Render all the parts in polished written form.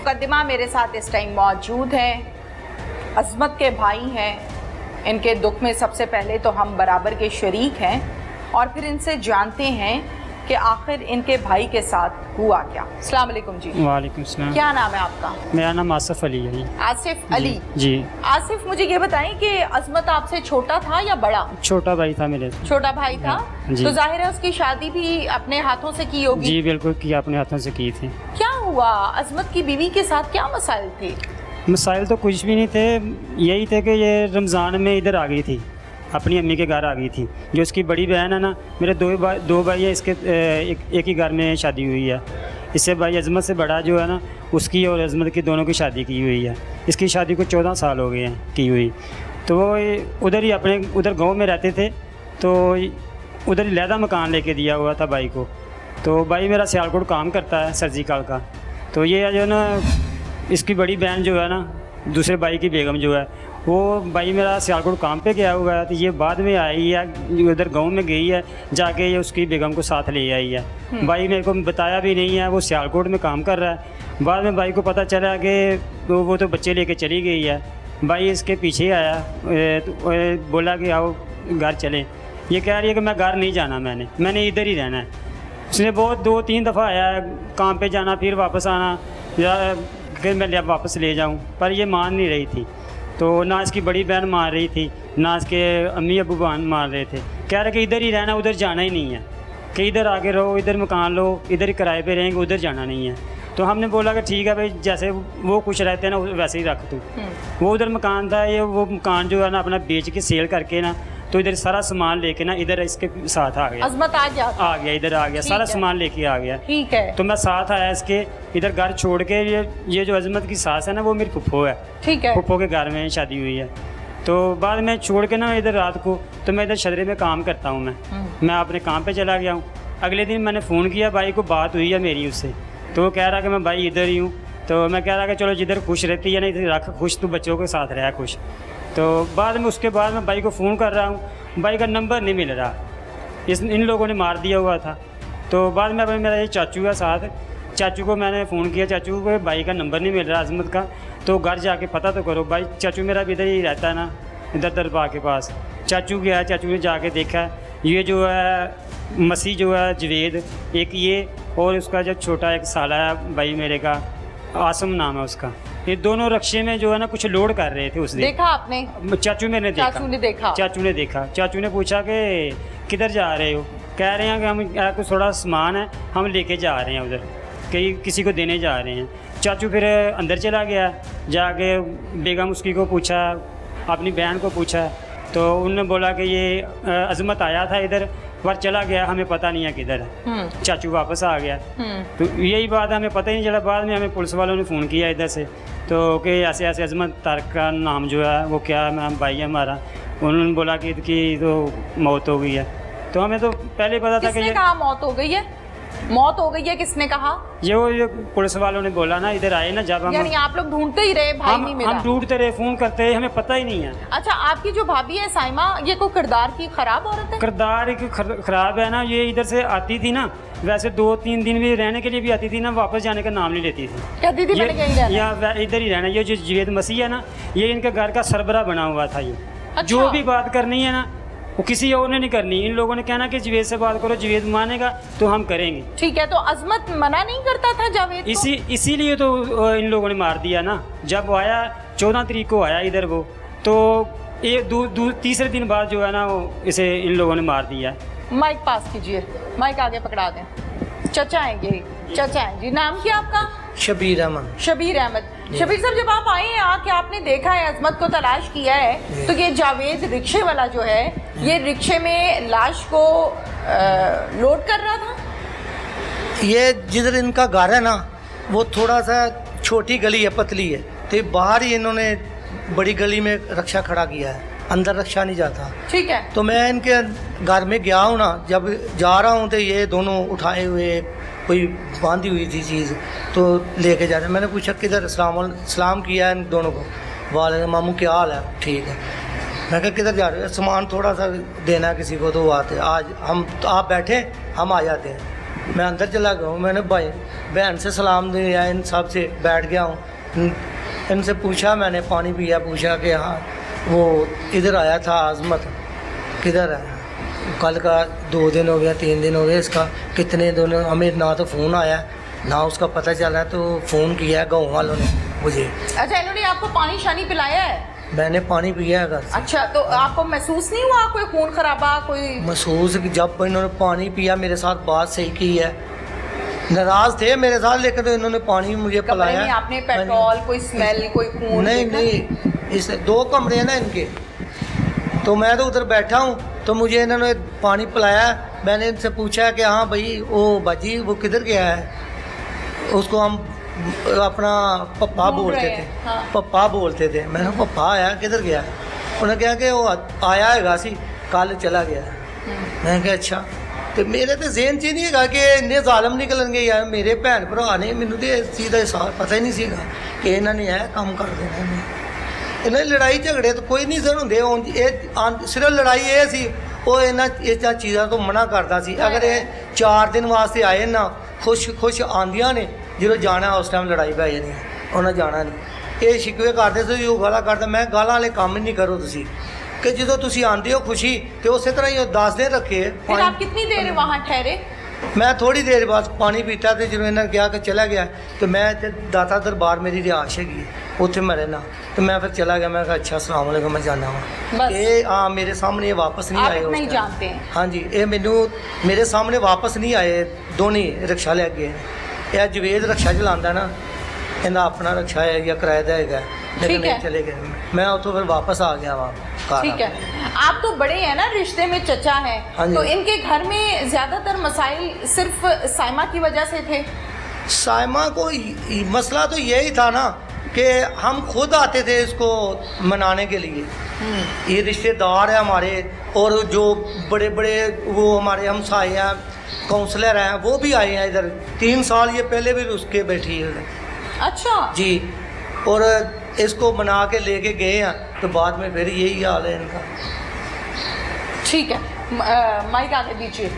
मुकद्दमा मेरे साथ इस टाइम मौजूद हैं, अज़मत के भाई हैं। इनके दुख में सबसे पहले तो हम बराबर के शरीक हैं और फिर इनसे जानते हैं कि आखिर इनके भाई के साथ हुआ क्या। अस्सलाम वालेकुम जी। वालेकुम सलाम। क्या नाम है आपका? मेरा नाम आसिफ अली है। आसिफ अली जी। आसिफ, मुझे ये बताएं कि अज़मत आपसे छोटा था या बड़ा? छोटा भाई था मेरे। छोटा भाई था। जी। तो जाहिर है उसकी शादी भी अपने हाथों से की होगी। जी बिल्कुल की, अपने हाथों से की थी। क्या हुआ अज़मत की बीवी के साथ, क्या मसाइल थे? मसाइल तो कुछ भी नहीं थे, यही थे कि ये रमज़ान में इधर आ गई थी, अपनी अम्मी के घर आ गई थी। जो इसकी बड़ी बहन है ना, मेरे दो भाई है, इसके एक ही घर में शादी हुई है। इससे भाई अज़मत से बड़ा जो है ना, उसकी और अज़मत की दोनों की शादी की हुई है। इसकी शादी को 14 साल हो गए हैं की हुई। तो वो उधर ही अपने उधर गांव में रहते थे, तो उधर ही लहदा मकान लेके दिया हुआ था भाई को। तो भाई मेरा सियालकोट काम करता है सर्जिकल का। तो ये जो है ना, इसकी बड़ी बहन जो है ना, दूसरे भाई की बेगम जो है, वो भाई मेरा सियालकोट काम पे गया हुआ है। तो ये बाद में आई है, उधर गांव में गई है, जाके ये उसकी बेगम को साथ ले आई है। भाई मेरे को बताया भी नहीं है, वो सियालकोट में काम कर रहा है। बाद में भाई को पता चला कि वो तो बच्चे लेके चली गई है। भाई इसके पीछे आया, तो बोला कि आओ घर चलें। ये कह रही है कि मैं घर नहीं जाना, मैंने इधर ही रहना है। उसने बहुत 2-3 दफ़ा आया, काम पे जाना फिर वापस आना, या फिर मैं वापस ले जाऊं, पर ये मान नहीं रही थी। तो ना इसकी बड़ी बहन मान रही थी, ना इसके अम्मी अबू मान रहे थे। कह रहे कि इधर ही रहना, उधर जाना ही नहीं है, कि इधर आके रहो, इधर मकान लो, इधर ही किराए पे रहेंगे, उधर जाना नहीं है। तो हमने बोला कि ठीक है भाई, जैसे वो खुश रहते हैं ना वैसे ही रख तू। वो उधर मकान था, ये वो मकान जो है ना अपना बेच के सेल करके ना, तो इधर सारा सामान लेके ना इधर इसके साथ आ गया। अज़मत आ गया इधर आ गया, सारा सामान लेके आ गया। ठीक है। तो मैं साथ आया इसके, इधर घर छोड़ के। ये जो अज़मत की सास है ना, वो मेरी फुफ्फो है। ठीक है। फुफ्फो के घर में शादी हुई है। तो बाद में छोड़ के ना इधर रात को, तो मैं इधर शदरे में काम करता हूँ। मैं अपने काम पे चला गया हूँ। अगले दिन मैंने फ़ोन किया भाई को, बात हुई है मेरी उससे। तो वो कह रहा कि मैं भाई इधर ही हूँ। तो मैं कह रहा कि चलो जिधर खुश रहती है ना, इधर रख खुश, तू बच्चों के साथ रहा खुश। तो बाद में उसके बाद मैं भाई को फ़ोन कर रहा हूँ, भाई का नंबर नहीं मिल रहा, इन लोगों ने मार दिया हुआ था। तो बाद में मेरा ये चाचू है साथ, चाचू को मैंने फ़ोन किया, चाचू को भाई का नंबर नहीं मिल रहा अज़मत का, तो घर जाके पता तो करो। भाई चाचू मेरा भी इधर ही रहता है ना, इधर दरबार के पास। चाचू गया, चाचू ने जाके देखा, ये जो है मसीह जो है जवेद, एक ये, और उसका जो छोटा एक साला है भाई मेरे का, आसम नाम है उसका, ये दोनों रक्शे में जो है ना कुछ लोड कर रहे थे। उस दिन देखा आपने? चाचू ने देखा। चाचू ने पूछा कि किधर जा रहे हो? कह रहे हैं कि हम कुछ थोड़ा सामान है, हम लेके जा रहे हैं उधर, कहीं किसी को देने जा रहे हैं। चाचू फिर अंदर चला गया, जाके बेगम उसकी को पूछा, अपनी बहन को पूछा, तो उन्होंने बोला कि ये अज़मत आया था इधर, पर चला गया, हमें पता नहीं है किधर है। चाचू वापस आ गया। तो यही बात हमें पता ही नहीं चला। बाद में हमें पुलिस वालों ने फ़ोन किया इधर से, तो कि ऐसे ऐसे अज़मत तारक का नाम जो है वो क्या है, भाई है हमारा। उन्होंने बोला कि तो मौत हो गई है। तो हमें तो पहले पता था कि ये कहा मौत हो गई है। मौत हो गई है किसने कहा? ये पुलिस वालों ने बोला ना, इधर आए ना जब हम, यानी आप लोग ढूंढते ही रहे, भाई नहीं मिला। हम ढूंढते रहे, फ़ोन करते रहे, हमें पता ही नहीं है। अच्छा, आपकी जो भाभी है साइमा, ये कोई किरदार की खराब औरत है? किरदार की खराब है ना। ये इधर से आती थी ना, वैसे 2-3 दिन भी रहने के लिए भी आती थी ना, वापस जाने का नाम नहीं लेती थी। कहती थी मैंने कहीं रहना, या इधर ही रहना। ये जो जवेद मसीह है ना, ये इनके घर का सरबरा बना हुआ था। ये अच्छा। जो भी बात करनी है ना, वो किसी और ने नहीं करनी। इन लोगों ने कहना कि जवेद से बात करो, जवेद मानेगा तो हम करेंगे। ठीक है। तो अज़मत मना नहीं करता था जावेद को? इसीलिए तो इन लोगों ने मार दिया ना। जब वो आया 14 तारीख को आया इधर वो, तो तीसरे दिन बाद जो है ना, वो इसे इन लोगों ने मार दिया। माइक पास कीजिए, माइक आगे पकड़ा दें। चचा हैं ये, चचा हैं जी। नाम क्या आपका? शबीर अहमद। शबीर अहमद। शबीर साहब, जब आप आए हैं, आके आपने देखा है, अज़मत को तलाश किया है, तो ये जावेद रिक्शे वाला जो है, ये रिक्शे में लाश को लोड कर रहा था? ये जिधर इनका घर है ना, वो थोड़ा सा छोटी गली है, पतली है, तो बाहर ही इन्होंने बड़ी गली में रक्षा खड़ा किया है, अंदर रक्षा नहीं जाता। ठीक है। तो मैं इनके घर में गया हूँ ना, जब जा रहा हूँ तो ये दोनों उठाए हुए कोई बांधी हुई थी चीज़, तो लेके जा रहे। मैंने पूछा किधर, सलाम किया इन दोनों को, वाले मामू क्या हाल है? ठीक है। मैं कहा किधर जा रहे हो? सामान थोड़ा सा देना है किसी को, तो वो आते आज हम, तो आप बैठे, हम आ जाते हैं। मैं अंदर चला गया हूँ, मैंने भाई बहन से सलाम दिया, इन सब से बैठ गया हूँ। इनसे पूछा, मैंने पानी पिया, पूछा कि हाँ वो इधर आया था आज़मत, किधर है? कल का 2 दिन हो गया, 3 दिन हो गए इसका, कितने दिन हमें ना तो फ़ोन आया ना उसका पता चला, तो फ़ोन किया गाँव वालों ने मुझे। अच्छा, इन्होंने आपको पानी शानी पिलाया है? मैंने पानी पिया है घर से। अच्छा, तो आपको महसूस नहीं हुआ कोई खून खराबा? कोई महसूस जब इन्होंने पानी पिया, मेरे साथ बात सही की है, नाराज़ थे मेरे साथ, लेकिन तो इन्होंने पानी मुझे कमरे पिलाया। में आपने पेट्रोल, कोई स्मेल, कोई खून? नहीं देखा? नहीं, इस 2 कमरे हैं ना इनके, तो मैं तो उधर बैठा हूँ, तो मुझे इन्होंने पानी पिलाया। मैंने इनसे पूछा कि हाँ भाई वो बाजी वो किधर गया है? उसको हम अपना पप्पा ढूंढ बोलते रहे थे, हैं, हाँ। पप्पा बोलते थे। मैंने कहा पप्पा आया, किधर गया? उन्होंने कहा कि वो आया है गासी, कल चला गया। मैंने कहा अच्छा। तो मेरे तो जहन 'ਚ ही नहीं हैगा कि इन्ने ਜ਼ਾਲਮ निकलणगे यार, मेरे भैन भरा ने, मैनू तो इस चीज़ का पता ही नहीं सीगा कि इन्होंने यह काम कर देना। इन्होंने लड़ाई झगड़े तो कोई नहीं सर ਹੁੰਦੇ, सिर्फ लड़ाई ये सी, ਉਹ ਇਹਨਾਂ ਚੀਜ਼ਾਂ ਤੋਂ ਮਨਾ ਕਰਦਾ ਸੀ। ਅਗਰ ਇਹ 4 ਦਿਨ ਵਾਸਤੇ ਆਏ ਨਾ, ਖੁਸ਼ ਆਂਦੀਆਂ ਨੇ, ਜਦੋਂ ਜਾਣਾ ਉਸ ਟਾਈਮ ਲੜਾਈ ਪੈ ਜਾਣੀ, ਉਹਨਾਂ ਜਾਣਾ ਨਹੀਂ। ਇਹ ਸ਼ਿਕਵੇ ਕਰਦੇ ਸੀ, ਉਹ ਗਾਲਾਂ ਕਰਦਾ। ਮੈਂ ਗਾਲਾਂ ਵਾਲੇ ਕੰਮ ਹੀ ਨਹੀਂ ਕਰੋ ਤੁਸੀਂ, ਕਿ ਜਦੋਂ ਤੁਸੀਂ ਆਂਦੇ ਹੋ ਖੁਸ਼ੀ ਤੇ ਉਸੇ ਤਰ੍ਹਾਂ ਹੀ 10 ਦਿਨ ਰੱਖੇ। फिर आप कितनी देर वहाँ ठहरे? मैं थोड़ी देर बाद पानी पीता, तो जो इन्होंने कहा कि चला गया, तो मैं ते दाता दरबार मेरी रिहाइश हैगी, उत्थे मैं रहना, तो मैं फिर चला गया। मैं कहा अच्छा अस्सलाम वालेकुम, मैं जाना वा। बस। ये हाँ मेरे सामने ये वापस नहीं आप आए। इतना ही उस टाइम। जानते हैं? हाँ जी, ये मैनू मेरे सामने वापस नहीं आए, दोनों ही रिक्शा ले गए। यह जवेद रिक्शा चलाता ना, इन्हें अपना रिक्शा है या किराए का है, लेकिन ठीक है। नहीं चले गए। मैं उतो फिर वापस आ गया वहाँ घर। ठीक है, आप तो बड़े हैं ना, रिश्ते में चचा हाँ हैं, जी। तो इनके घर में ज्यादातर मसाइल सिर्फ साइमा की वजह से थे? साइमा को मसला तो यही था ना कि हम खुद आते थे इसको मनाने के लिए। ये रिश्तेदार है हमारे, और जो बड़े बड़े वो हमारे हमसाए हैं, काउंसलर हैं, वो भी आए हैं इधर। 3 साल ये पहले भी उसके बैठी है उधर। अच्छा जी, और इसको मना के लेके गए हैं, तो बाद में फिर यही हाल है इनका। ठीक है, माइक आगे दीजिए।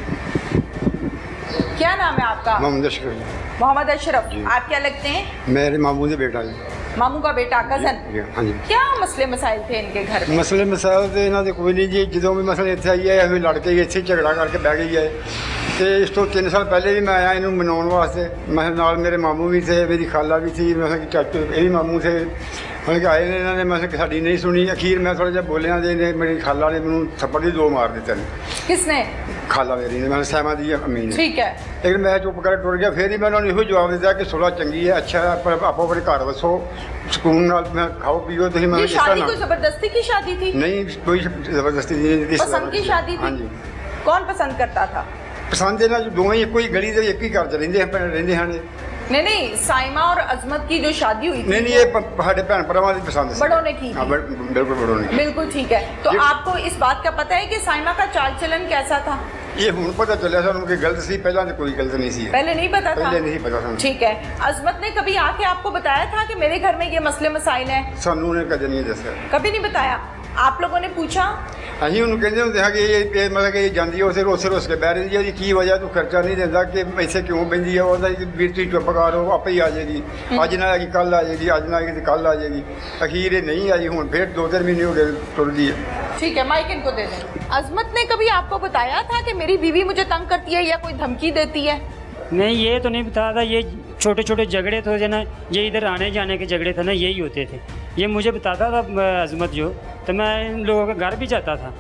क्या नाम है आपका? मोहम्मद अशरफ। मोहम्मद अशरफ। आप क्या लगते हैं? मेरे मामू से बेटा जी। मामू का बेटा, कजन? हाँ जी। क्या मसले मसाइल थे इनके घर में? ਮਸਲੇ ਮਸਾਇਲ ਤੇ ਇਹਨਾਂ ਦੇ ਕੋਈ ਨਹੀਂ ਜੀ, ਜਦੋਂ ਵੀ ਮਸਲੇ ਇੱਥੇ ਆਈ ਹੈ ਅਸੀਂ ਲੜ ਕੇ ਇੱਥੇ ਝਗੜਾ ਕਰਕੇ ਬਹਿ ਗਈ ਹੈ। ਤੇ ਇਸ ਤੋਂ 3 ਸਾਲ ਪਹਿਲੇ ਵੀ ਮੈਂ ਆਇਆ ਇਹਨੂੰ ਮਨਾਉਣ ਵਾਸਤੇ। ਮੈਂ ਨਾਲ ਮੇਰੇ ਮਾਮੂ ਵੀ ਥੇ, ਮੇਰੀ ਖਾਲਾ ਵੀ ਥੀ, ਮੈਂ ਕਿ ਚਾਚੂ ਇਹ ਵੀ ਮਾਮੂ ਥੇ। ਹੁਣ ਕਿ ਆਏ ਨੇ ਇਹਨਾਂ ਨੇ, ਮੈਂ ਕਿ ਸਾਡੀ ਨਹੀਂ ਸੁਣੀ। ਅਖੀਰ ਮੈਂ ਥੋੜ੍ਹਾ ਜਿਹਾ ਬੋਲਿਆ ਤੇ ਇਹਨੇ ਮੇਰੀ ਖਾਲਾ ਨੇ ਮੈਨੂੰ ਥੱਪੜ ਦੀ 2 ਮਾਰ ਦਿੱਤੇ ਨੇ। किसने? ਖਾਲਾ ਮੇਰੀ ਨੇ, ਮੈਂ ਸਹਿਮਾ ਦੀ ਅਮੀ ਨੇ। ठीक है, ਲੇਕਿਨ ਮੈਂ ਚੁੱਪ ਕਰਕੇ ਟੁਰ ਗਿਆ। ਫਿਰ ਹੀ ਮੈਂ ਉਹਨਾਂ ਨੂੰ ਇਹੋ ਜਵਾਬ ਦਿੱਤਾ ਕਿ ਸੁਲ੍ਹਾ ਚੰਗੀ ਹੈ, ਅੱਛਾ ਹੈ, ਪਰ ਆਪੋ ਆਪਣੇ ਘਰ ਵਸੋ, ਸਕੂਨ ਨਾਲ ਮੈਂ ਖਾਓ ਪੀਓ। ਤੁਸੀਂ ਮੈਂ ये ਇਸ ਤਰ੍ਹਾਂ शादी ਨਾ- कोई जबरदस्ती की शादी थी? नहीं, कोई ज़बरदस्ती नहीं, पसंद की शादी हाँ थी? जी। कौन पसंद करता था? पसंद ਇਹਨਾਂ ਦੋਵੇਂ ਇੱਕੋ ਹੀ ਗਲੀ ਦੇ ਇੱਕ ਹੀ ਘਰ 'ਚ ਰਹਿੰਦੇ ਹਨ। नहीं नहीं, साइमा और अजमत की जो शादी हुई थी, ਨਹੀਂ ਨਹੀਂ, ਇਹ ਸਾਡੇ ਭੈਣ ਭਰਾਵਾਂ ਦੀ ਪਸੰਦ ਸੀ। बड़ों ने की हाँ, थी? बिल्कुल बड़ों ने की। बिल्कुल ठीक है। तो ये- आपको इस बात का पता है कि साइमा का चाल चलन कैसा था? ਇਹ ਹੁਣ ਪਤਾ ਚੱਲਿਆ ਸਾਨੂੰ ਕਿ ਗਲਤ ਸੀ, ਪਹਿਲਾਂ ਤਾਂ ਕੋਈ ਗਲਤ ਨਹੀਂ ਸੀ। पहले नहीं पता था? पहले नहीं पता था। ठीक है। अजमत ने कभी आके आपको बताया था कि मेरे घर में ये मसले मसाइल हैं? ਸਾਨੂੰ ਨੇ ਕਦੇ ਨਹੀਂ ਦੱਸਿਆ। कभी नहीं बताया? आप लोगों ने पूछा? ਅਸੀਂ ਉਹਨੂੰ ਕਹਿੰਦੇ ਹੁੰਦੇ ਹਾਂ ਕਿ ਇਹ ਮਤਲਬ ਕਿ ਇਹ ਜਾਂਦੀ ਹੈ ਉਸੇ ਰੋਸ ਕੇ ਬਹਿ ਰਹੀ ਹੈ ਜੀ, ਕੀ ਵਜ੍ਹਾ ਤੂੰ ਖਰਚਾ ਨਹੀਂ ਦਿੰਦਾ, ਕਿ ਇੱਥੇ ਕਿਉਂ ਬੈਂਦੀ ਹੈ? ਉਹਦਾ ਵੀਰ ਤੁਸੀਂ ਚੁੱਪ ਕਰੋ, ਆਪੇ ਹੀ ਆ ਜਾਏਗੀ। ਅੱਜ ਨਾ ਆਏਗੀ ਕੱਲ੍ਹ ਆ ਜਾਏਗੀ, ਅੱਜ ਨਾ ਆਏਗੀ ਤੇ ਕੱਲ੍ਹ ਆ ਜਾਏਗੀ। ਅਖੀਰ ਇਹ ਨਹੀਂ ਆਈ, ਹੁਣ ਫਿਰ 2-3 ਮਹੀਨੇ ਹੋ ਗਏ ਟੁਰ ਗਈ ਹੈ। ठीक है, माइक इनको दे दें। अजमत ने कभी आपको बताया था कि मेरी बीवी मुझे तंग करती है या कोई धमकी देती है? नहीं, ये तो नहीं बताया था। ये छोटे छोटे झगड़े थे ना, ये इधर आने जाने के झगड़े थे ना, यही होते थे। ये मुझे बताता था अजमत जो, तो मैं इन लोगों के घर भी जाता था,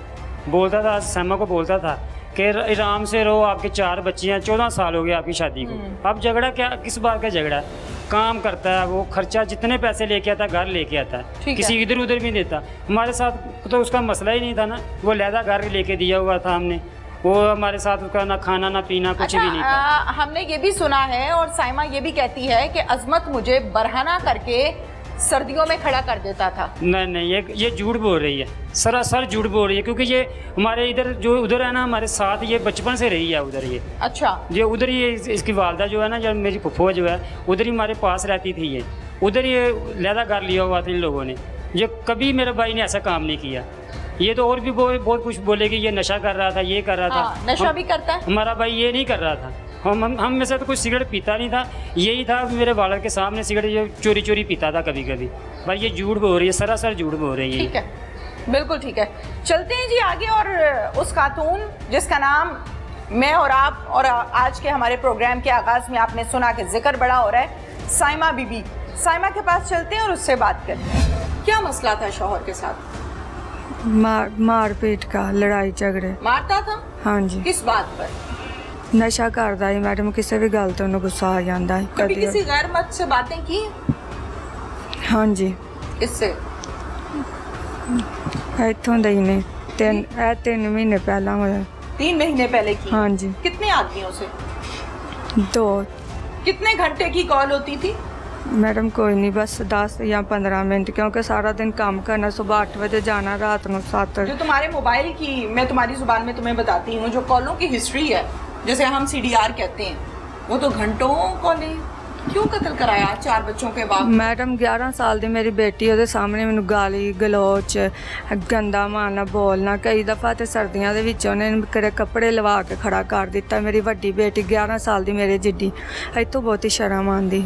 बोलता था, सैमा को बोलता था कि आराम से रहो, आपके 4 बच्चे हैं, 14 साल हो गए आपकी शादी को। अब झगड़ा क्या, किस बात का झगड़ा है? काम करता है वो, खर्चा जितने पैसे लेके आता है घर लेके आता ठीक है, है। किसी इधर उधर भी देता। हमारे साथ तो उसका मसला ही नहीं था ना, वो लहदा घर लेके दिया हुआ था हमने, वो हमारे साथ उसका ना खाना ना पीना कुछ अच्छा, भी नहीं था। हमने ये भी सुना है और साइमा ये भी कहती है कि अजमत मुझे बरहना करके सर्दियों में खड़ा कर देता था। नहीं नहीं, ये झूठ बोल रही है, सरासर झूठ बोल रही है, क्योंकि ये हमारे इधर जो उधर है ना, हमारे साथ ये बचपन से रही है उधर। ये अच्छा, जो उधर ही इसकी वालदा जो है ना, जो मेरी फुफो जो है, उधर ही हमारे पास रहती थी। ये उधर ये लहदा घर लिया हुआ था इन लोगों ने। ये कभी मेरे भाई ने ऐसा काम नहीं किया। ये तो और भी बहुत कुछ बोलेगी, ये नशा कर रहा था, ये कर रहा हाँ, था। नशा भी करता है? हमारा भाई ये नहीं कर रहा था। हम में से तो कोई सिगरेट पीता नहीं था, यही था मेरे वालद के सामने सिगरेट ये चोरी चोरी पीता था कभी कभी। भाई ये झूठ बोल रही है, सरासर झूठ बोल रही है। ठीक है, बिल्कुल ठीक है। चलते हैं जी आगे, और उस खातून जिसका नाम मैं और आप और आज के हमारे प्रोग्राम के आगाज़ में आपने सुना कि जिक्र बड़ा हो रहा है, साइमा बीबी। साइमा के पास चलते हैं और उससे बात करते हैं। क्या मसला था शौहर के साथ? मार पीट का, लड़ाई झगड़े। मारता था? हाँ जी। किस बात पर? नशा करता है मैडम, किसी भी गल तो उन्हें गुस्सा आ जाता है। कभी किसी गैर मर्द से बातें की? हाँ जी। इससे इतों दही ने 3 महीने पहला होया। 3 महीने पहले की? हाँ जी। कितने आदमियों से? 2। कितने घंटे की कॉल होती थी? मैडम कोई नहीं, बस 10 या 15 मिनट, क्योंकि सारा दिन काम करना, सुबह 8 बजे जाना, रात को 7। जो तुम्हारे मोबाइल की, मैं तुम्हारी जुबान में तुम्हें बताती हूँ, जो कॉलों की हिस्ट्री है, जैसे हम CDR कहते हैं, वो तो घंटों कॉलें। क्यों कत्ल कराया 4 बच्चों के बाद? मैडम 11 साल दी मेरी बेटी, ਉਹਦੇ ਸਾਹਮਣੇ ਮੈਨੂੰ ਗਾਲੀ ਗਲੋਚ ਗੰਦਾ ਮਾਰਨਾ ਬੋਲਣਾ, ਕਈ ਦਫਾ ਤੇ ਸਰਦੀਆਂ ਦੇ ਵਿੱਚ ਉਹਨੇ ਕਰੇ ਕੱਪੜੇ ਲਵਾ ਕੇ ਖੜਾ ਕਰ ਦਿੱਤਾ। ਮੇਰੀ ਵੱਡੀ ਬੇਟੀ 11 ਸਾਲ ਦੀ ਮੇਰੇ ਜਿੱਡੀ, ਇੱਥੋਂ ਬਹੁਤੀ ਸ਼ਰਮ ਆਉਂਦੀ।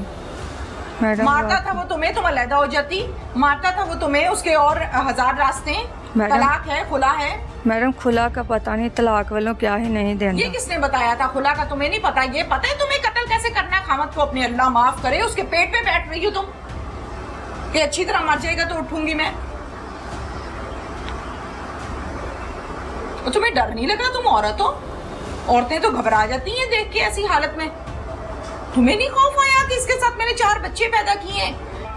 मैडम मारता था वो तुम्हें, तुम अलहदा हो जाती? मारता था वो तुम्हें? उसके और 1000 रास्ते, तलाक है, खुला है? मैडम खुला का पता नहीं, तलाक वालों क्या ही नहीं ये देना। किसने बताया था? खुला का तुम्हें नहीं पता? ये पता है तुम्हें कत्ल कैसे करना है खामद को अपने? अल्लाह माफ करे, उसके पेट पे बैठ रही हो तुम कि अच्छी तरह मर जाएगा तो उठूंगी मैं। और तुम्हें डर नहीं लगा? तुम औरत हो, औरतें तो घबरा जाती हैं देख के ऐसी हालत में। तुम्हें नहीं खौफ आया कि इसके साथ मैंने 4 बच्चे पैदा किए हैं?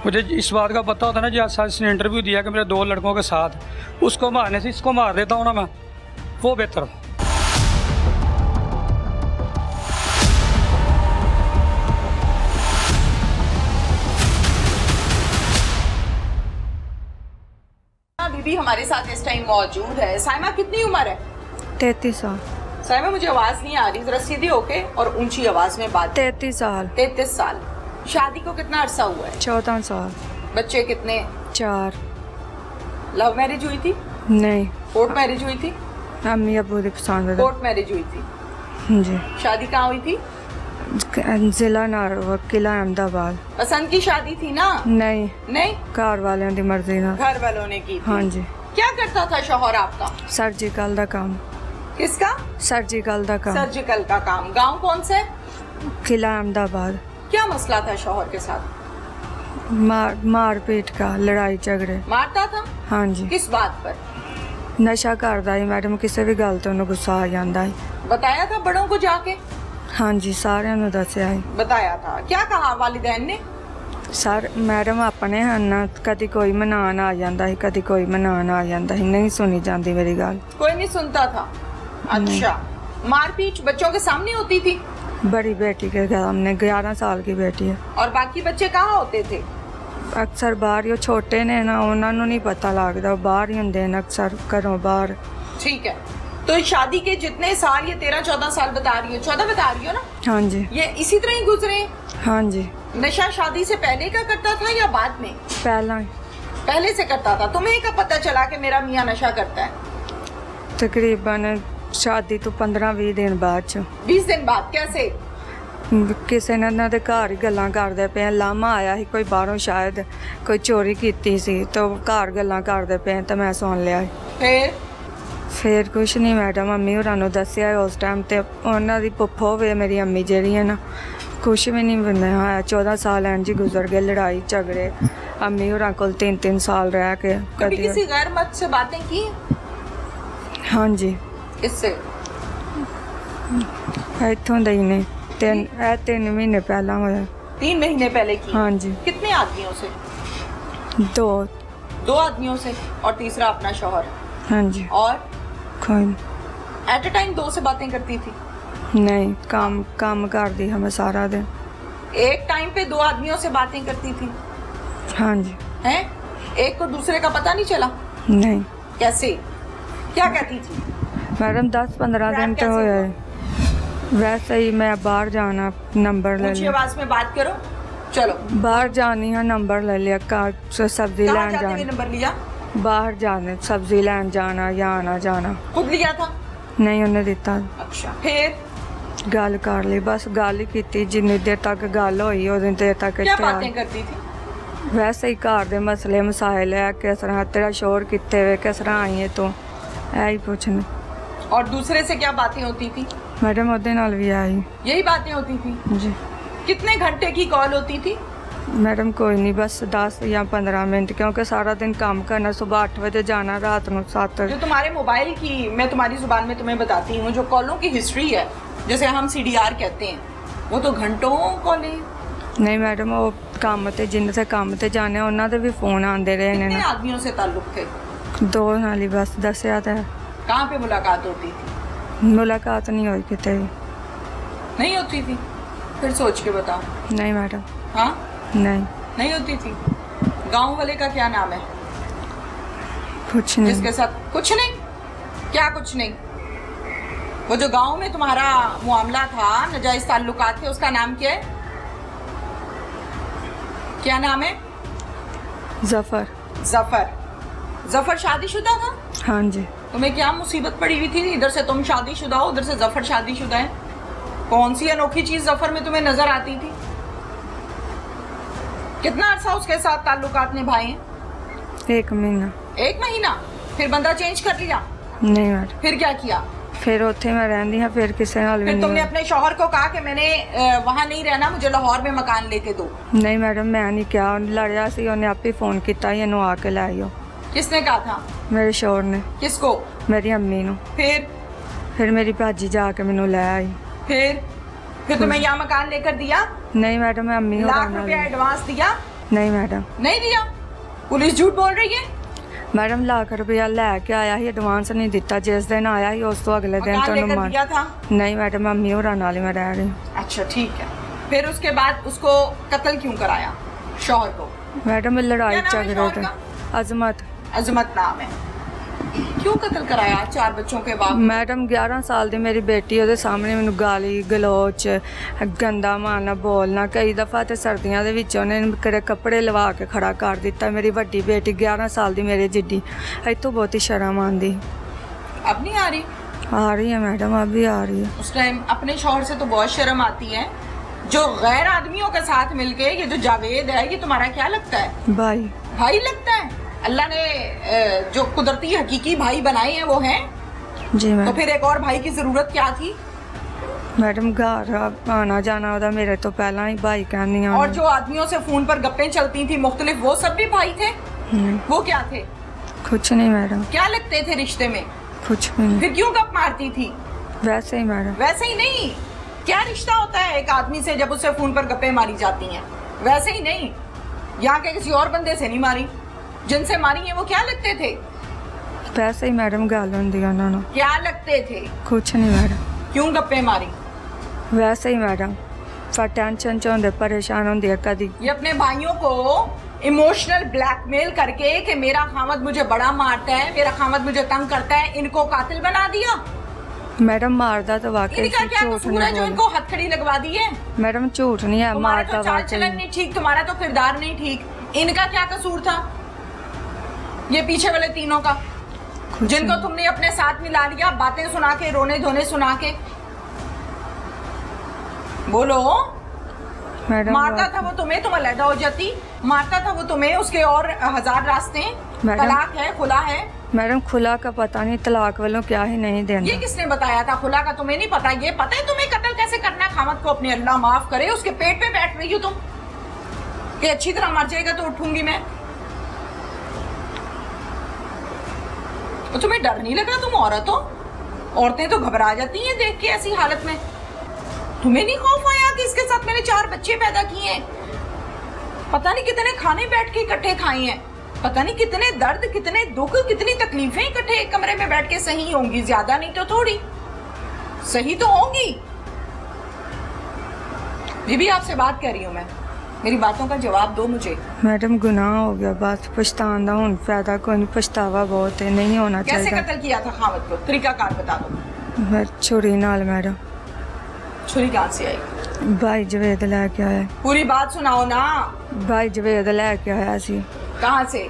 मुझे इस बात का पता होता ना, जो आज इसने इंटरव्यू दिया कि मेरे 2 लड़कों के साथ, उसको मारने से इसको मार देता हूँ ना मैं, वो बेहतर। बीबी हमारे साथ इस टाइम मौजूद है। साइमा कितनी उम्र है? 33 साल। साइमा मुझे आवाज नहीं आ रही, जरा सीधी होके और ऊंची आवाज में बात। 33 साल। 33 साल। शादी को कितना अरसा हुआ है? 14 साल। बच्चे कितने? 4। लव मैरिज हुई थी? नहीं, कोर्ट मैरिज हुई थी? अम्मी अबू की पसंद है। कोर्ट मैरिज हुई थी। जी। शादी कहाँ हुई थी? जिला नारवा, किला अहमदाबाद। पसंद की शादी थी ना? नहीं, नहीं, घर वालों की मर्जी ना। घर वालों ने की थी। हाँ जी। क्या करता था शौहर आपका? सर्जिकल का काम। किसका? सर्जिकल का काम। सर्जिकल का काम। गांव कौन सा है? किला अहमदाबाद। क्या मसला था शौहर के साथ? मार पीट का, लड़ाई झगड़े। मारता था? हाँ जी। किस बात पर? नशा करता है मैडम, किसी भी गल तो उन्हें गुस्सा आ जाता है। बताया था बड़ों को जाके? हाँ जी, सारे दसिया है। बताया था। क्या कहा वालिदैन ने? सर मैडम अपने हैं, कभी कोई मनान आ जाता है, कभी कोई मनान आ जाता है, नहीं सुनी जाती मेरी गल। कोई नहीं सुनता था? अच्छा। मारपीट बच्चों के सामने होती थी? बड़ी बेटी के सामने, 11 साल की बेटी है। और बाकी बच्चे कहाँ होते थे? अक्सर बाहर, यो छोटे ने ना, उन्होंने नहीं पता लगता, बाहर ही होंगे ना अक्सर, घरों बाहर। ठीक है, तो शादी के जितने साल, ये 13-14 साल बता रही हो, 14 बता रही हो ना? हाँ जी। ये इसी तरह ही गुजरे? हाँ जी। नशा शादी से पहले का करता था या बाद में? पहला। पहले से करता था। तुम्हें कब पता चला कि मेरा मियाँ नशा करता है? तकरीबन शादी तो 15-20 दिन बाद। 20 दिन बाद? कैसे? ਕਿਸੇ ਨੇ ਇਹਨਾਂ ਦੇ ਘਰ ਹੀ ਗੱਲਾਂ ਕਰਦੇ ਪਏ, ਲਾਮਾ ਆਇਆ ਸੀ ਕੋਈ ਬਾਹਰੋਂ, ਸ਼ਾਇਦ ਕੋਈ ਚੋਰੀ ਕੀਤੀ ਸੀ, ਤਾਂ ਘਰ ਗੱਲਾਂ ਕਰਦੇ ਪਏ ਤਾਂ ਮੈਂ ਸੁਣ ਲਿਆ। ਫਿਰ ਕੁਛ ਨਹੀਂ ਮੈਡਮ, ਅੰਮੀ ਹੋਰਾਂ ਨੂੰ ਦੱਸਿਆ ਉਸ ਟਾਈਮ ਤੇ, ਉਹਨਾਂ ਦੀ ਪੁੱਫੋ ਵੇ ਮੇਰੀ ਅੰਮੀ ਜਿਹੜੀ ਹੈ ਨਾ, ਕੁਛ ਵੀ ਨਹੀਂ ਬਣਿਆ ਹੋਇਆ। 14 ਸਾਲ ਇੰਝ ਗੁਜ਼ਰ ਗਏ, ਲੜਾਈ ਝਗੜੇ। ਅੰਮੀ ਹੋਰਾਂ ਕੋਲ 3-3 ਸਾਲ ਰਹਿ ਕੇ। कभी किसी गैर मर्द से बातें की? हाँ जी। इससे? ਇੱਥੋਂ ਦੇ ਹੀ ਨੇ। 3 ਮਹੀਨੇ ਪਹਿਲਾਂ ਹੋਇਆ। 3 महीने पहले की? हाँ जी। कितने आदमियों से? 2। 2 आदमियों से, और तीसरा अपना शौहर? हाँ जी। और कोई एट अ टाइम 2 से बातें करती थी? नहीं, काम करती हमें सारा दिन। एक टाइम पे 2 आदमियों से बातें करती थी? हाँ जी। हैं? एक को दूसरे का पता नहीं चला? नहीं। कैसे? क्या कहती थी? मैडम 10-15 दिन तो कैसे हुए। वैसे ही मैं बाहर जाना, नंबर ले ऊंची लिया। आवाज में बात करो। चलो। बाहर जानी है, नंबर ले लिया, सब्जी कहाँ लैन जाते हुए जाना। नंबर लिया? बाहर जाने, सब्जी लैन जाना या आना जाना। खुद लिया था? नहीं, उन्हें दिता। अच्छा। फिर? ਗੱਲ ਕਰ ਲਈ ਬਸ ਗੱਲ ਹੀ ਕੀਤੀ ਜਿੰਨੀ ਦੇਰ ਤੱਕ ਗੱਲ ਹੋਈ ਉਨੀ ਦੇਰ ਤੱਕ क्या ਇੱਥੇ ਆ बातें करती थी? ਵੈਸੇ ਹੀ ਘਰ ਦੇ ਮਸਲੇ ਮਸਾਇਲ ਹੈ ਕਿਸ ਤਰ੍ਹਾਂ ਤੇਰਾ ਸ਼ੋਰ ਕਿੱਥੇ ਵੇ ਕਿਸ ਤਰ੍ਹਾਂ ਆਈ ਹੈ ਤੂੰ ਐ ਹੀ ਪੁੱਛਣ और दूसरे से क्या बातें होती थी? ਮੈਡਮ ਉਹਦੇ ਨਾਲ ਵੀ ਆਈ यही बातें होती थी? ਜੀ कितने घंटे की कॉल होती थी? मैडम कोई नहीं बस 10 या 15 मिनट क्योंकि सारा दिन काम करना सुबह 8 बजे जाना रात को 7 जो तुम्हारे मोबाइल की, मैं तुम्हारी जुबान में तुम्हें बताती हूँ, जो कॉलों की हिस्ट्री है, जैसे हम CDR कहते हैं, वो तो घंटों कॉलें। नहीं मैडम वो काम ते जिन्ने से काम ते जाने उन्होंने दे भी फोन आते रहे ने कितने ना आदमियों से ताल्लुक थे? 2 नाल ही बस दसिया तो है कहाँ पे मुलाकात होती थी? मुलाकात नहीं हुई किते भी नहीं होती थी? फिर सोच के बताओ। नहीं मैडम हाँ, नहीं होती थी। गांव वाले का क्या नाम है कुछ नहीं जिसके साथ? कुछ नहीं। क्या कुछ नहीं? वो जो गांव में तुम्हारा मामला था, नाजायज ताल्लुकात थे, उसका नाम क्या है? क्या नाम है? जफर जफर। जफर शादीशुदा था? हाँ जी तुम्हें क्या मुसीबत पड़ी हुई थी? इधर से तुम शादीशुदा हो, उधर से जफर शादीशुदा है। कौन सी अनोखी चीज जफर में तुम्हें नजर आती थी? कितना अरसा उसके साथ ताल्लुकात निभाए हैं? 1 महीना 1 महीना? फिर बंदा चेंज कर लिया? नहीं मैडम फिर क्या किया? फिर उत्थे मैं रहंदी हाँ फिर किसी नाल भी फिर तुमने नहीं अपने शौहर को कहा कि मैंने वहाँ नहीं रहना, मुझे लाहौर में मकान लेके दो? नहीं मैडम मैं नहीं क्या लड़िया सी उन्हें आप ही फोन किया ही इन्हू आके ले आइयो किसने कहा था? मेरे शोर ने किसको? मेरी अम्मी नू फिर मेरी भाजी जाके मैनू ले आई फिर तुम्हें यहाँ मकान लेकर दिया? नहीं मैडम मैं अम्मी लाख रुपया एडवांस दिया? नहीं मैडम नहीं दिया? पुलिस झूठ बोल रही है? मैडम लाख रुपया लैके आया ही एडवांस नहीं दिता जिस दिन आया ही उस तो अगले दिन मकान तो लेकर दिया था? नहीं मैडम अम्मी होर नाल ही मैं रह रही हूँ। अच्छा ठीक है। फिर उसके बाद उसको कत्ल क्यों कराया, शौहर को? मैडम लड़ाई क्या नाम है झगड़े शौहर थे का? अजमत अजमत नाम है। क्यों कत्ल कराया 4 बच्चों के बाद? मैडम 11 साल दी मेरी बेटी ਉਹਦੇ ਸਾਹਮਣੇ ਮੈਨੂੰ ਗਾਲੀ ਗਲੋਚ ਗੰਦਾ ਮਾਰਨਾ ਬੋਲਣਾ ਕਈ ਦਫਾ ਤੇ ਸਰਦੀਆਂ ਦੇ ਵਿੱਚ ਉਹਨੇ ਕਿਹੜੇ ਕੱਪੜੇ ਲਵਾ ਕੇ ਖੜਾ ਕਰ ਦਿੱਤਾ ਮੇਰੀ ਵੱਡੀ ਬੇਟੀ 11 ਸਾਲ ਦੀ ਮੇਰੇ ਜਿੱਡੀ ਇੱਥੋਂ ਬਹੁਤੀ ਸ਼ਰਮ ਆਉਂਦੀ अब नहीं आ रही? आ रही है मैडम अब भी आ रही है उस टाइम अपने शौहर से तो बहुत शर्म आती है। जो गैर आदमियों के साथ मिलके, ये जो जावेद है, ये तुम्हारा क्या लगता है? भाई भाई लगता है? अल्लाह ने जो कुदरती हकीकी भाई बनाए हैं वो हैं। जी तो मैडम फिर एक और भाई की जरूरत क्या थी? मैडम घर आना जाना ਉਹਦਾ मेरे तो पहला ही भाई कहनी और जो आदमियों से फोन पर गप्पें चलती थी मुख्तलिफ, वो सब भी भाई थे? वो क्या थे? कुछ नहीं मैडम क्या लगते थे रिश्ते में? कुछ भी नहीं फिर क्यों गप मारती थी? वैसे ही मैडम वैसे ही नहीं। क्या रिश्ता होता है एक आदमी से जब उससे फोन पर गप्पें मारी जाती हैं? वैसे ही नहीं। यहाँ के किसी और बंदे से नहीं मारी, जिनसे मारी है वो क्या लगते थे? वैसे ही मैडम गल होंदी ਉਹਨਾਂ ਨੂੰ क्या लगते थे? कुछ नहीं मैडम क्यों गप्पे मारी? वैसे ही मैडम पर टेंशन च होंदे परेशान होंदी है कदी ये अपने भाइयों को इमोशनल ब्लैकमेल करके कि मेरा खामद मुझे बड़ा मारता है, मेरा खामद मुझे तंग करता है, इनको कातिल बना दिया। मैडम मारदा तो वाकई इनका क्या झूठ कसूर है नहीं जो बोला इनको हथकड़ी लगवा दी है? मैडम झूठ नहीं है तुम्हारा मारदा तो चाल वाकई चलन नहीं ठीक, तुम्हारा तो किरदार नहीं ठीक, इनका क्या कसूर था? ये पीछे वाले तीनों का, कुछ जिनको नहीं। तुमने अपने साथ मिला लिया, बातें सुना के, रोने धोने सुना के। बोलो। मैडम मारता था वो तुम्हें, तुम अलहदा हो जाती। मारता था वो तुम्हें, उसके और 1000 रास्ते। मैडम। तलाक है, खुला है। मैडम खुला का पता नहीं तलाक वालों क्या ही नहीं ये देना किसने बताया था? खुला का तुम्हें नहीं पता? ये पता है तुम्हें कत्ल कैसे करना है खामद को अपने? अल्लाह माफ करे, उसके पेट पे बैठ रही हो तुम कि अच्छी तरह मर जाएगा तो उठूंगी मैं। तो तुम्हें डर नहीं लगा? तुम औरत हो, औरतें तो घबरा जाती हैं देख के ऐसी हालत में। तुम्हें नहीं खौफ आया कि इसके साथ मैंने 4 बच्चे पैदा किए हैं, पता नहीं कितने खाने बैठ के इकट्ठे खाए हैं, पता नहीं कितने दर्द, कितने दुख, कितनी तकलीफें इकट्ठे एक कमरे में बैठ के सही होंगी, ज्यादा नहीं तो थोड़ी सही तो होंगी। बीबी आपसे बात कर रही हूँ मैं, मेरी बातों का जवाब दो मुझे। मैडम गुनाह हो गया, बस पछतान दा हुन फायदा कोई नहीं, पछतावा बहुत है, नहीं होना कैसे चाहिए। कत्ल किया था खामद को? तरीकाकार बता दो। मैं छुरी नाल मैडम छुरी कहाँ से आई? भाई जवेद लेके आया, पूरी बात सुनाओ ना। भाई जवेद लेके आया सी कहाँ से?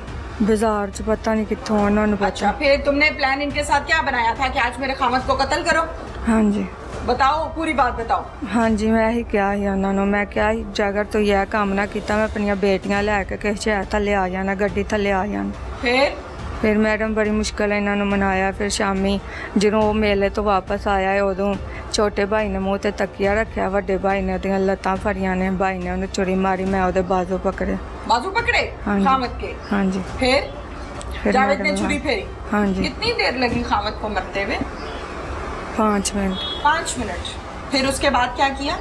बाजार च, पता नहीं कित्थों, उन्होंने अच्छा, पता। फिर तुमने प्लान इनके साथ क्या बनाया था कि आज मेरे खामद को कत्ल करो? हाँ जी बताओ, पूरी बात बताओ। ਹਾਂਜੀ ਮੈਂ ਹੀ ਕਿਹਾ ਸੀ ਉਹਨਾਂ ਨੂੰ, ਮੈਂ ਕਿਹਾ ਸੀ ਜੇਕਰ ਤੁਸੀਂ ਇਹ ਕੰਮ ਨਾ ਕੀਤਾ ਮੈਂ ਆਪਣੀਆਂ ਬੇਟੀਆਂ ਲੈ ਕੇ ਕਿਸੇ ਸ਼ਹਿਰ ਥੱਲੇ ਆ ਜਾਣਾ, ਗੱਡੀ ਥੱਲੇ ਆ ਜਾਣਾ। ਫਿਰ ਮੈਡਮ ਬੜੀ ਮੁਸ਼ਕਲ ਇਹਨਾਂ ਨੂੰ ਮਨਾਇਆ। ਫਿਰ ਸ਼ਾਮੀ ਜਦੋਂ ਉਹ ਮੇਲੇ ਤੋਂ ਵਾਪਸ ਆਇਆ ਉਦੋਂ ਛੋਟੇ ਭਾਈ ਨੇ ਮੂੰਹ ਤੇ ਤਕੀਆ ਰੱਖਿਆ, ਵੱਡੇ ਭਾਈ ਨੇ ਉਹਦੀਆਂ ਲੱਤਾਂ ਫੜੀਆਂ ਨੇ, ਭਾਈ ਨੇ ਉਹਨੂੰ ਚੁਰੀ ਮਾਰੀ, ਮੈਂ ਉਹਦੇ ਬਾਜ਼ੂ ਪਕੜੇ। बाजू पकड़े हाँ जी। खामद के? ਹਾਂਜੀ फिर जावेद ने मैडम छुरी फेरी? हाँ जी कितनी देर लगी खामद को मरते हुए? 5 मिनट। 5 मिनट। फिर उसके बाद क्या किया?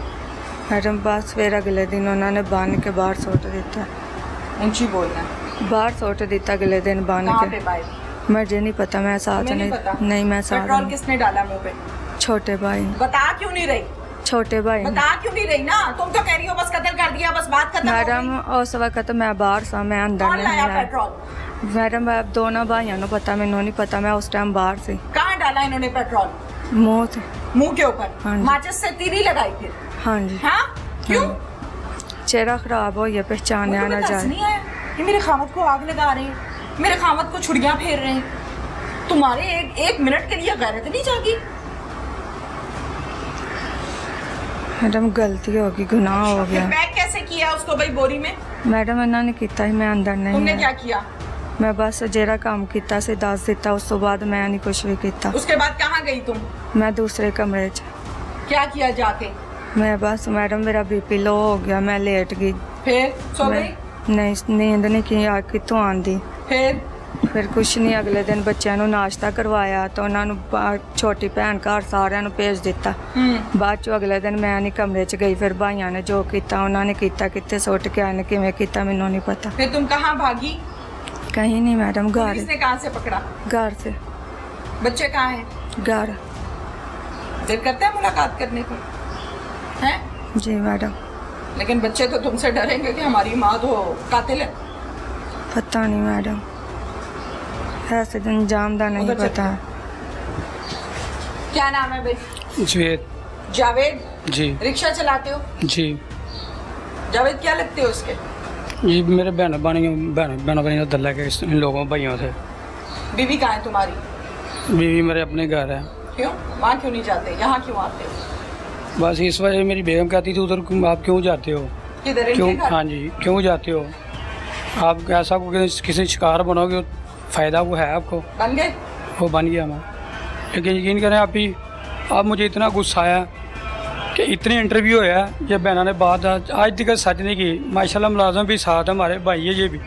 मैडम बस फिर अगले दिन उन्होंने बांध के बाहर सुट दिता, ऊंची बोलना। बाहर सुट दिता अगले दिन बांध कहाँ के। पे भाई? मुझे नहीं पता, मैं साथ तुम्हें नहीं पता? नहीं मैं साथ पेट्रोल नहीं। किसने डाला मुंह पे? छोटे भाई ने। बता क्यों नहीं रही? छोटे भाई ने। बता क्यों नहीं रही ना? तुम तो कह रही हो बस कत्ल कर दिया, बस बात खत्म हो मैडम गई। उस वक्त मैं बाहर सा, मैं अंदर कौन नहीं लाया आया। पेट्रोल? मैडम अब दोनों भाइयों को पता, मैंने नहीं पता, मैं उस टाइम बाहर से कहाँ डाला इन्होंने पेट्रोल? मुँह से। मुंह के ऊपर? हाँ जी। माचिस से तीरी लगाई फिर? हाँ जी। हाँ क्यों? चेहरा खराब हो गया, पहचाने मुझे ना तरस जाए। नहीं आया कि मेरे खामद को आग लगा रहे हैं, मेरे खामद को छुड़ियां फेर रहे हैं, तुम्हारे एक मिनट के लिए गैरत नहीं जागी? मैडम गलती हो गई, गुनाह हो फिर गया। पैक कैसे किया उसको भाई बोरी में? मैडम इन्होंने किया ही, मैं अंदर नहीं तुमने आया। क्या किया? मैं बस जेरा काम किया से दस दिता, उस तो बाद मैं नहीं कुछ भी किया। उसके बाद कहाँ गई तुम? मैं दूसरे कमरे च। क्या किया जाके? मैं बस मैडम मेरा बीपी लो हो गया, मैं लेट गई। फिर सो मैं गई? नहीं नींद नहीं की, आ कितों आंदी। फिर कुछ नहीं, अगले दिन बच्चों ਨੂੰ नाश्ता करवाया तो उन्होंने छोटी भैन घर सारिਆਂ ਨੂੰ भेज दिता। बाद चो अगले दिन मैं नहीं कमरे च गई, फिर भाइयों ने जो किया उन्होंने किया, कितने सुट के आए ने किवें किया मैनू नहीं पता। फिर तुम कहाँ भागी? कहीं नहीं मैडम, घर पुलिस ने कहाँ से पकड़ा? घर से। बच्चे कहाँ हैं? घर। दिल करता है मुलाकात करने को? हैं? जी मैडम। लेकिन बच्चे तो तुमसे डरेंगे कि हमारी माँ तो कातिल है। पता नहीं मैडम, ऐसे दिन जाम दा नहीं उधर चल। पता। क्या नाम है भाई? जावेद। जावेद? जी रिक्शा चलाते हो? जी जावेद क्या लगते हो उसके? जी मेरे बहन बनी दल है इन लोगों भाइयों से। बीवी कहाँ है तुम्हारी? बीवी मेरे अपने घर है। क्यों वहाँ क्यों नहीं जाते, यहाँ क्यों आते हो? बस इस वजह मेरी बेगम कहती थी उधर आप क्यों जाते हो? किधर क्यों? इनके घर? हाँ जी क्यों जाते हो आप? ऐसा को किसी शिकार बनोगे, फ़ायदा वो है आपको? बन गए? वो बन गया मैं। लेकिन यकीन करें आप ही, अब मुझे इतना गुस्सा आया कि इतने इंटरव्यू होया, ये बहना ने बात आज तक सच नहीं की। माशाल्लाह मुलाजम भी साथ है, हमारे भाई है, ये भी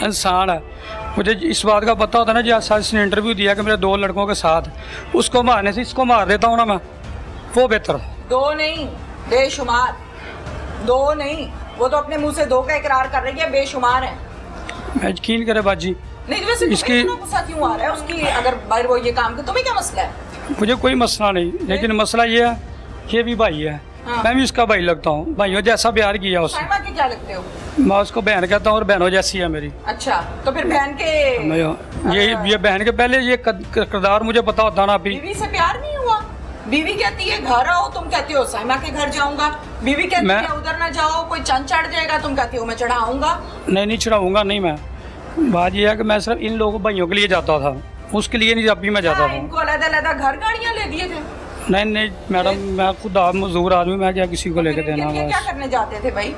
इंसान है। मुझे इस बात का पता होता ना जी, आज सच ने इंटरव्यू दिया कि मेरे 2 लड़कों के साथ, उसको मारने से इसको मार देता हूँ ना मैं, वो बेहतर है। 2 नहीं, बेशुमार। 2 नहीं, वो तो अपने मुंह से 2 का इकरार कर रही है, बेशुमार है। मैं यकीन करे बाजी, नहीं वैसे इसकी- इतना गुस्सा क्यों आ रहा है उसकी? अगर बाहर वो ये काम कर, तुम्हें क्या मसला है? मुझे कोई मसला नहीं, लेकिन मसला ये है, ये भी भाई है, हाँ। मैं भी उसका भाई लगता हूँ। भाइयों जैसा प्यार किया उसने, साइमा के क्या लगते हो? मैं उसको बहन कहता हूँ और बहनों जैसी है मेरी। अच्छा तो फिर बहन के ये बहन के पहले ये किरदार मुझे पता होता ना अभी। बीवी से प्यार नहीं हुआ? बीवी कहती है घर आओ, तुम कहती हो साइमा के घर जाऊंगा। बीवी कहती मैं- है उधर ना जाओ, कोई चंद चढ़ जाएगा, तुम कहती हो मैं चढ़ाऊंगा। नहीं चढ़ाऊंगा नहीं मैं। बात ये है कि मैं सिर्फ इन लोगों भाइयों के लिए जाता था, उसके लिए नहीं जब भी मैं जाता हाँ, था। इनको अलग-अलग घर गाड़ियां ले दिए थे? नहीं मैडम, मैं खुद आप मजदूर आदमी, मैं क्या किसी को लेके फिर देना। इनके क्या बस करने जाते थे भाई?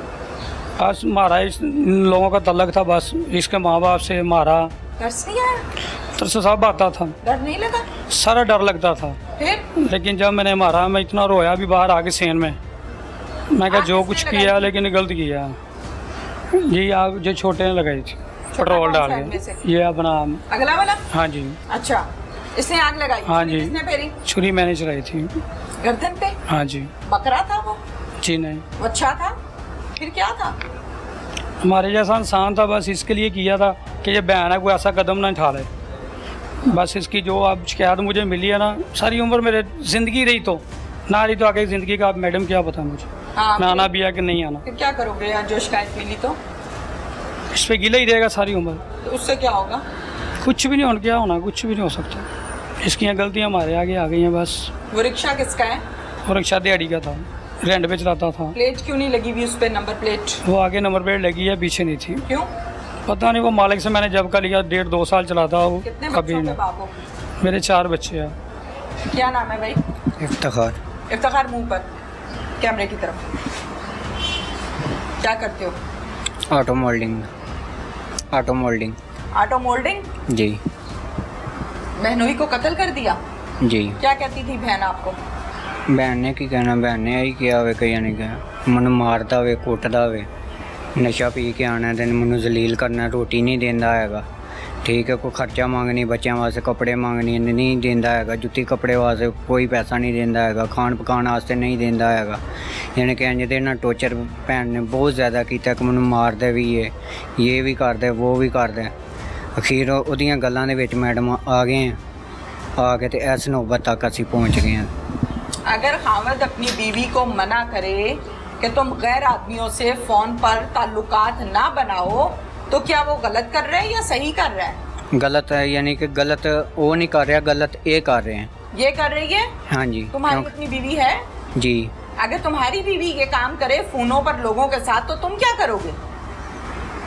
बस मारा इन लोगों का तल्लक था, बस इसके माँ बाप से मारा। तरस नहीं आया? तरस सब आता था, डर नहीं लगा? सारा डर लगता था। फिर लेकिन जब मैंने मारा, मैं इतना रोया भी बाहर आके सेन में। मैं कहा आग जो किसने कुछ लगाई किया थी? लेकिन गलत किया जी। आग जो छोटे ने लगाई थी, पेट्रोल कौन डाल सा इनमें से? के। ये अपना, अगला वाला? हाँ जी अच्छा इसने आग लगाई? हाँ छुरी जी। किसने फेरी? छुरी मैंने चलाई थी। गर्दन पे? हाँ जी। बकरा था वो? जी नहीं, वो अच्छा था? फिर क्या था? हमारे जैसा इंसान था, बस इसके लिए किया था कि ये बहन है, कोई ऐसा कदम ना उठा ले। बस इसकी जो अब शिकायत मुझे मिली है ना, सारी उम्र मेरे ज़िंदगी रही तो ना रही तो आगे ज़िंदगी का, आप मैडम क्या पता मुझे हाँ, मैं आना भी है कि नहीं आना। फिर क्या करोगे यार जो शिकायत मिली तो? इस पर गिला ही रहेगा सारी उम्र। तो उससे क्या होगा? कुछ भी नहीं होना, क्या होना, कुछ भी नहीं हो सकता। इसकी यहाँ गलतियाँ हमारे आगे आ गई हैं बस। वो रिक्शा किसका है? और रिक्शा दिहाड़ी का था, रेंट पे चलाता था। प्लेट क्यों नहीं लगी हुई उस पर, नंबर प्लेट? वो आगे नंबर प्लेट लगी है, पीछे नहीं थी। क्यों? पता नहीं, वो मालिक से मैंने जब का लिया 1.5-2 साल चलाता वो, कितने कभी बच्चों के नहीं। बाप हो? मेरे 4 बच्चे हैं। क्या नाम है भाई? इफ्तिखार। इफ्तिखार मुंह पर, कैमरे की तरफ। क्या करते हो? Auto moulding. Auto moulding. Auto moulding. जी बहनोई को कत्ल कर दिया। जी। क्या कहती थी बहन आपको? भैन ने की कहना, भैन ने यही किया होवे, कई ने कहा मैनू मारदा होवे, कुटदा होवे, नशा पी के आना ते मैनू जलील करना, रोटी नहीं देंदा हैगा, ठीक है, कोई खर्चा मंगनी बच्चों वास्ते, कपड़े मंगनी नहीं देंदा हैगा, जुत्ती कपड़े वास्ते कोई पैसा नहीं देंदा हैगा, खान पकान वास्ते नहीं देंदा हैगा, यानी कि इंज दे ना टॉर्चर भैन ने बहुत ज़्यादा किया कि मैनू मारदे भी है, ये भी करदे वो भी करदे। अखीर उहदियां गल्लां दे विच मैडम आ गए हैं, आके ते इस नौबत तक असीं पहुँच गए हैं। अगर खावद अपनी बीवी को मना करे कि तुम गैर आदमियों से फ़ोन पर ताल्लुकात ना बनाओ, तो क्या वो गलत कर रहा है या सही कर रहा है? गलत है, यानी कि गलत वो नहीं कर रहा, गलत ये कर रहे हैं। ये कर रही है? हाँ जी। तुम्हारी अपनी बीवी है? जी। अगर तुम्हारी बीवी ये काम करे फ़ोनों पर लोगों के साथ, तो तुम क्या करोगे?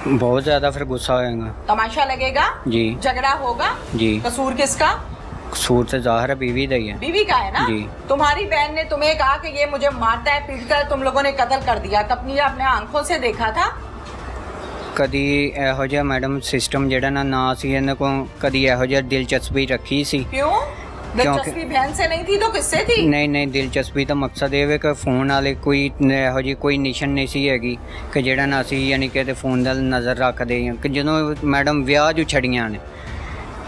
बहुत ज़्यादा फिर गुस्सा होएगा। तमाशा लगेगा? जी। झगड़ा होगा? जी। कसूर किसका? कसूर से ज़ाहिर है बीवी दा ही है। बीवी का है ना? जी। तुम्हारी बहन ने तुम्हें कहा कि ये मुझे मारता है, पीटता है, तुम लोगों ने कत्ल कर दिया, तब अपने आंखों से देखा था? कदी ਇਹੋ ਜਿਹਾ मैडम सिस्टम ਜਿਹੜਾ ना सी ਇਹਨਾਂ को कदी ਇਹੋ ਜਿਹਾ दिलचस्पी रखी सी। क्यों? दिलचस्पी बहन से नहीं थी तो किससे थी? नहीं दिलचस्पी का मकसद ये है कि फोन वाले कोई ਇਹੋ ਜਿਹੀ कोई निशन नहीं सी हैगी कि ਜਿਹੜਾ ना ਅਸੀਂ यानी कि फोन ਦਾ नज़र रखते हैं कि ਜਦੋਂ मैडम ਵਿਆਹ ਜੋ ਛੜੀਆਂ ਨੇ,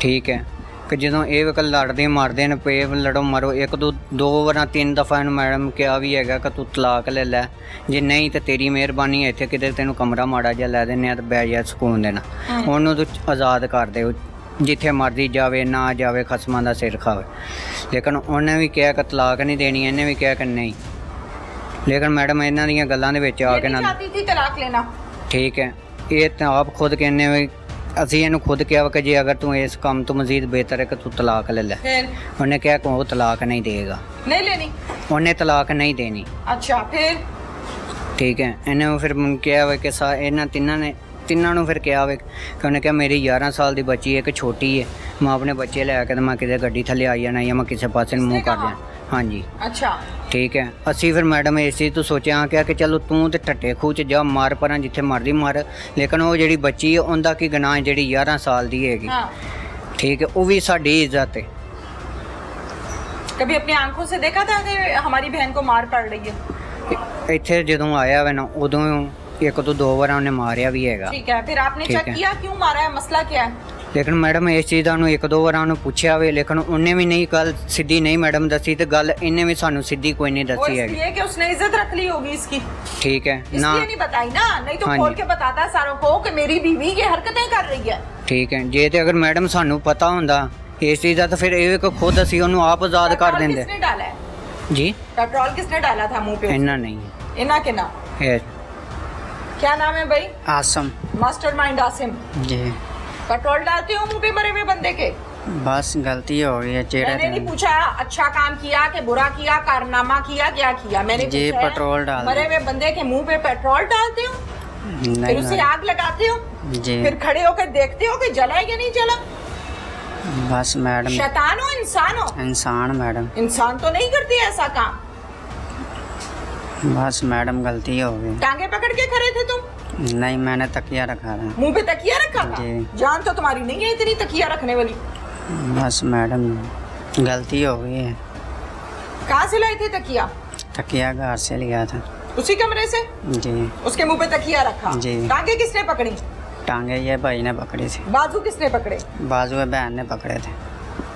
ठीक है, कि ਜਦੋਂ ਇਹ ਵਕ ਲੜਦੇ ਮਾਰਦੇ ਨੇ ਪਏ ਲੜੋ ਮਾਰੋ, ਇੱਕ ਦੋ ਵਾਰ ਤਿੰਨ ਦਫਾ ਇਹਨੂੰ ਮੈਡਮ ਕਿਹਾ ਵੀ ਹੈਗਾ ਕਿ ਤੂੰ ਤਲਾਕ ਲੈ ਲੈ, ਜੇ ਨਹੀਂ ਤਾਂ ਤੇਰੀ ਮਿਹਰਬਾਨੀ ਹੈ ਇੱਥੇ ਕਿਤੇ ਤੈਨੂੰ ਕਮਰਾ ਮਾੜਾ ਜਿਹਾ ਲੈ ਦਿੰਦੇ ਆ ਤੇ ਬੈ ਜਾ ਸਕੂਨ ਦੇਣਾ, ਉਹਨੂੰ ਤੂੰ ਆਜ਼ਾਦ ਕਰ ਦੇ, ਜਿੱਥੇ ਮਰਜ਼ੀ ਜਾਵੇ ਨਾ ਜਾਵੇ, ਖਸਮਾਂ ਦਾ ਸਿਰ ਖਾਵੇ। ਲੇਕਿਨ ਉਹਨੇ ਵੀ ਕਿਹਾ ਕਿ ਤਲਾਕ ਨਹੀਂ ਦੇਣੀ, ਇਹਨੇ ਵੀ ਕਿਹਾ ਕਿ ਨਹੀਂ, ਲੇਕਿਨ ਮੈਡਮ ਇਹਨਾਂ ਦੀਆਂ ਗੱਲਾਂ ਦੇ ਵਿੱਚ ਆ ਕੇ ਨਾ ਚਾਹਤੀ ਥੀ ਤਲਾਕ ਲੈਣਾ, ਠੀਕ ਹੈ, ਇਹ ਤਾਂ ਆਪ ਖੁਦ ਕਹਿੰਦੇ ਵੀ ਅਸੀਂ ਇਹਨੂੰ ਖੁਦ ਕਿਹਾ ਕਿ ਜੇ ਅਗਰ ਤੂੰ ਇਸ ਕੰਮ ਤੋਂ ਮਜ਼ੀਦ ਬਿਹਤਰ ਹੈ ਕਿ ਤੂੰ ਤਲਾਕ ਲੈ ਲੈ, फिर ਉਹਨੇ ਕਿਹਾ ਕਿ ਉਹ ਤਲਾਕ ਨਹੀਂ ਦੇਗਾ, नहीं लेनी। ਉਹਨੇ ਤਲਾਕ ਨਹੀਂ ਦੇਣੀ, अच्छा फिर? ਠੀਕ ਹੈ। ਇਹਨੇ ਫਿਰ ਮੈਨੂੰ ਕਿਹਾ ਵਾ ਕਿ ਇਹਨਾਂ ਤਿੰਨਾਂ ਨੂੰ ਫਿਰ ਕਿਹਾ ਵਾ ਕਿ ਉਹਨੇ ਕਿਹਾ ਮੇਰੀ 11 ਸਾਲ ਦੀ ਬੱਚੀ ਹੈ, ਇੱਕ ਛੋਟੀ ਹੈ, ਮੈਂ ਆਪਣੇ ਬੱਚੇ ਲੈ ਕੇ ਤੇ ਮੈਂ ਕਿਤੇ ਗੱਡੀ ਥੱਲੇ ਆ ਜਾਣਾ ਜਾਂ ਮੈਂ ਕਿਸੇ ਪਾਸੇ ਨੂੰ ਮੂੰਹ ਕਰ ਜਾਣਾ। ਹਾਂਜੀ अच्छा ਠੀਕ ਹੈ। ਅਸੀਂ ਫਿਰ ਮੈਡਮ ਇਸ ਚੀਜ਼ ਤੋਂ ਸੋਚਿਆ ਕਿ ਚਲੋ ਤੂੰ ਤੇ ਟੱਟੇ ਖੂਹ 'ਚ ਜਾ, ਮਾਰ ਪਰਾਂ ਜਿੱਥੇ ਮਰਦੀ ਮਾਰ, ਲੇਕਿਨ ਉਹ ਜਿਹੜੀ ਬੱਚੀ ਹੈ ਉਹਦਾ ਕੀ ਗੁਨਾਹ, ਜਿਹੜੀ 11 ਸਾਲ ਦੀ ਹੈਗੀ, हाँ। ਠੀਕ ਹੈ, ਉਹ ਵੀ ਸਾਡੀ ਇੱਜ਼ਤ ਹੈ। कभी अपनी आंखों से देखा था कि हमारी बहन को मार पड़ रही है? ਇੱਥੇ ਜਦੋਂ ਆਇਆ ਵਾ ਨਾ ਉਦੋਂ ਇੱਕ ਤੋਂ ਦੋ ਵਾਰ ਉਹਨੇ ਮਾਰਿਆ ਵੀ ਹੈਗਾ, ठीक है, फिर आपने ठीक चेक है। किया क्यों मारा है, मसला क्या है? ਲੇਕਿਨ ਮੈਡਮ ਇਸ ਚੀਜ਼ ਦਾ ਉਹਨੂੰ ਇੱਕ ਦੋ ਵਾਰ ਉਹਨੂੰ ਪੁੱਛਿਆ ਵੇ, ਲੇਕਿਨ ਉਹਨੇ ਵੀ ਨਹੀਂ ਗੱਲ ਸਿੱਧੀ ਨਹੀਂ ਮੈਡਮ ਦੱਸੀ, ਤੇ ਗੱਲ ਇਹਨੇ ਵੀ ਸਾਨੂੰ ਸਿੱਧੀ ਕੋਈ ਨਹੀਂ वो ਦੱਸੀ ਹੈਗੀ, इसलिए कि उसने इज्जत रख ली होगी इसकी, ठीक है ना, इसलिए नहीं बताई ना, नहीं तो हाँ खोल जी। के बताता सारों को कि मेरी बीवी ये हरकतें कर रही है। ठीक है। ਜੇ ਤੇ ਅਗਰ ਮੈਡਮ ਸਾਨੂੰ ਪਤਾ ਹੁੰਦਾ ਇਸ ਚੀਜ਼ ਦਾ ਤਾਂ ਫਿਰ ਇਹ ਕਿ ਖੁਦ ਅਸੀਂ ਉਹਨੂੰ ਆਪ ਆਜ਼ਾਦ ਕਰ पेट्रोल ਦਿੰਦੇ। किसने डाला है? जी पेट्रोल किसने डाला था मुंह पे? ਇੰਨਾ नहीं इना के नाम है। क्या नाम है भाई? आसम। मास्टरमाइंड आसिम। जी पेट्रोल डालते हो मुंह पे मरे हुए बंदे के? बस गलती हो गई है, मैंने नहीं पूछा अच्छा काम किया कि बुरा किया, कारनामा किया, क्या किया, मैंने जी पूछा है, पेट्रोल डाल मरे हुए बंदे के मुंह पे पेट्रोल डालते हो, फिर उसे आग लगाते हो, जी फिर खड़े होकर देखते हो कि जला है या नहीं जला? बस मैडम शैतान हो इंसान हो? इंसान मैडम, इंसान तो नहीं करती ऐसा काम। बस मैडम गलती हो गई। टांगे पकड़ के खड़े थे तुम? नहीं मैंने तकिया रखा था। मुंह पे तकिया रखा था? जी। जान तो तुम्हारी नहीं है इतनी तकिया रखने वाली। बस मैडम गलती हो गई है। कहाँ से लाए थे तकिया? तकिया घर से लिया था। उसी कमरे से? जी। उसके मुंह पे तकिया रखा? जी। टांगे किसने पकड़ी? टांगे ये भाई ने पकड़ी थी। बाजू किसने पकड़े? बाजू में बहन ने पकड़े थे।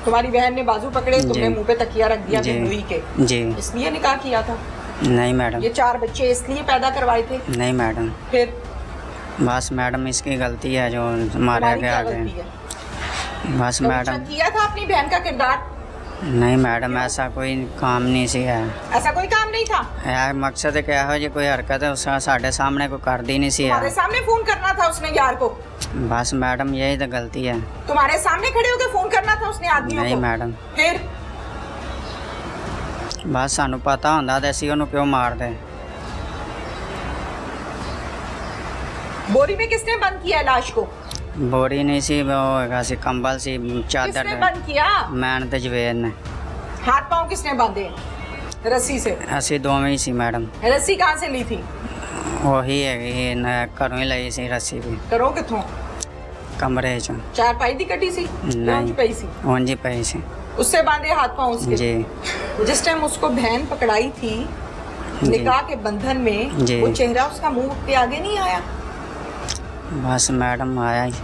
तुम्हारी बहन ने बाजू पकड़े, तुमने जी। मुंह पे तकिया रख दिया जी। बिंदुई के, जी। इसलिए निकाह किया था? नहीं मैडम। ये 4 बच्चे इसलिए पैदा करवाए थे? नहीं मैडम। फिर बस मैडम इसकी गलती है जो मारा तुम्हारी गया क्या आगे। गलती है? बस तो मैडम। अच्छा किया था अपनी बहन का किरदार? नहीं मैडम ऐसा कोई काम नहीं सी है। ऐसा कोई काम नहीं था? यार मकसद है क्या हो जी कोई हरकत है उसका साढ़े सामने कोई कर दी नहीं सी तुम्हारे है। सामने फोन करना था उसने यार को? बस मैडम यही तो गलती है। तुम्हारे सामने खड़े होकर फोन करना था उसने आदमियों नहीं को? मैडम। फिर बस सानू पता होंदा ते असीं ओनू क्यों मारदे। बोरी में किसने बंद किया लाश को? बोरी नहीं सी वो हैगा सी कंबल सी चादर किसने बंद किया? मैन ते जवेद ने। हाथ पांव किसने बांधे? रस्सी से? ਅਸੀਂ ਦੋਵੇਂ ਹੀ ਸੀ ਮੈਡਮ। रस्सी कहाँ से ली थी? ਉਹੀ ਹੈਗੀ ਘਰੋਂ ਹੀ ਲਈ ਸੀ ਰੱਸੀ ਵੀ करो कितों? ਕਮਰੇ 'ਚੋਂ। चार पाई दी कटी सी? नहीं। पई सी? ਉਂਝ ਹੀ ਪਈ ਸੀ उससे बांधे हाथ पांव उसके? जी। जिस टाइम उसको बहन पकड़ाई थी निकाह के बंधन में, जी। वो चेहरा उसका मुंह के आगे नहीं आया? बस मैडम आया ही।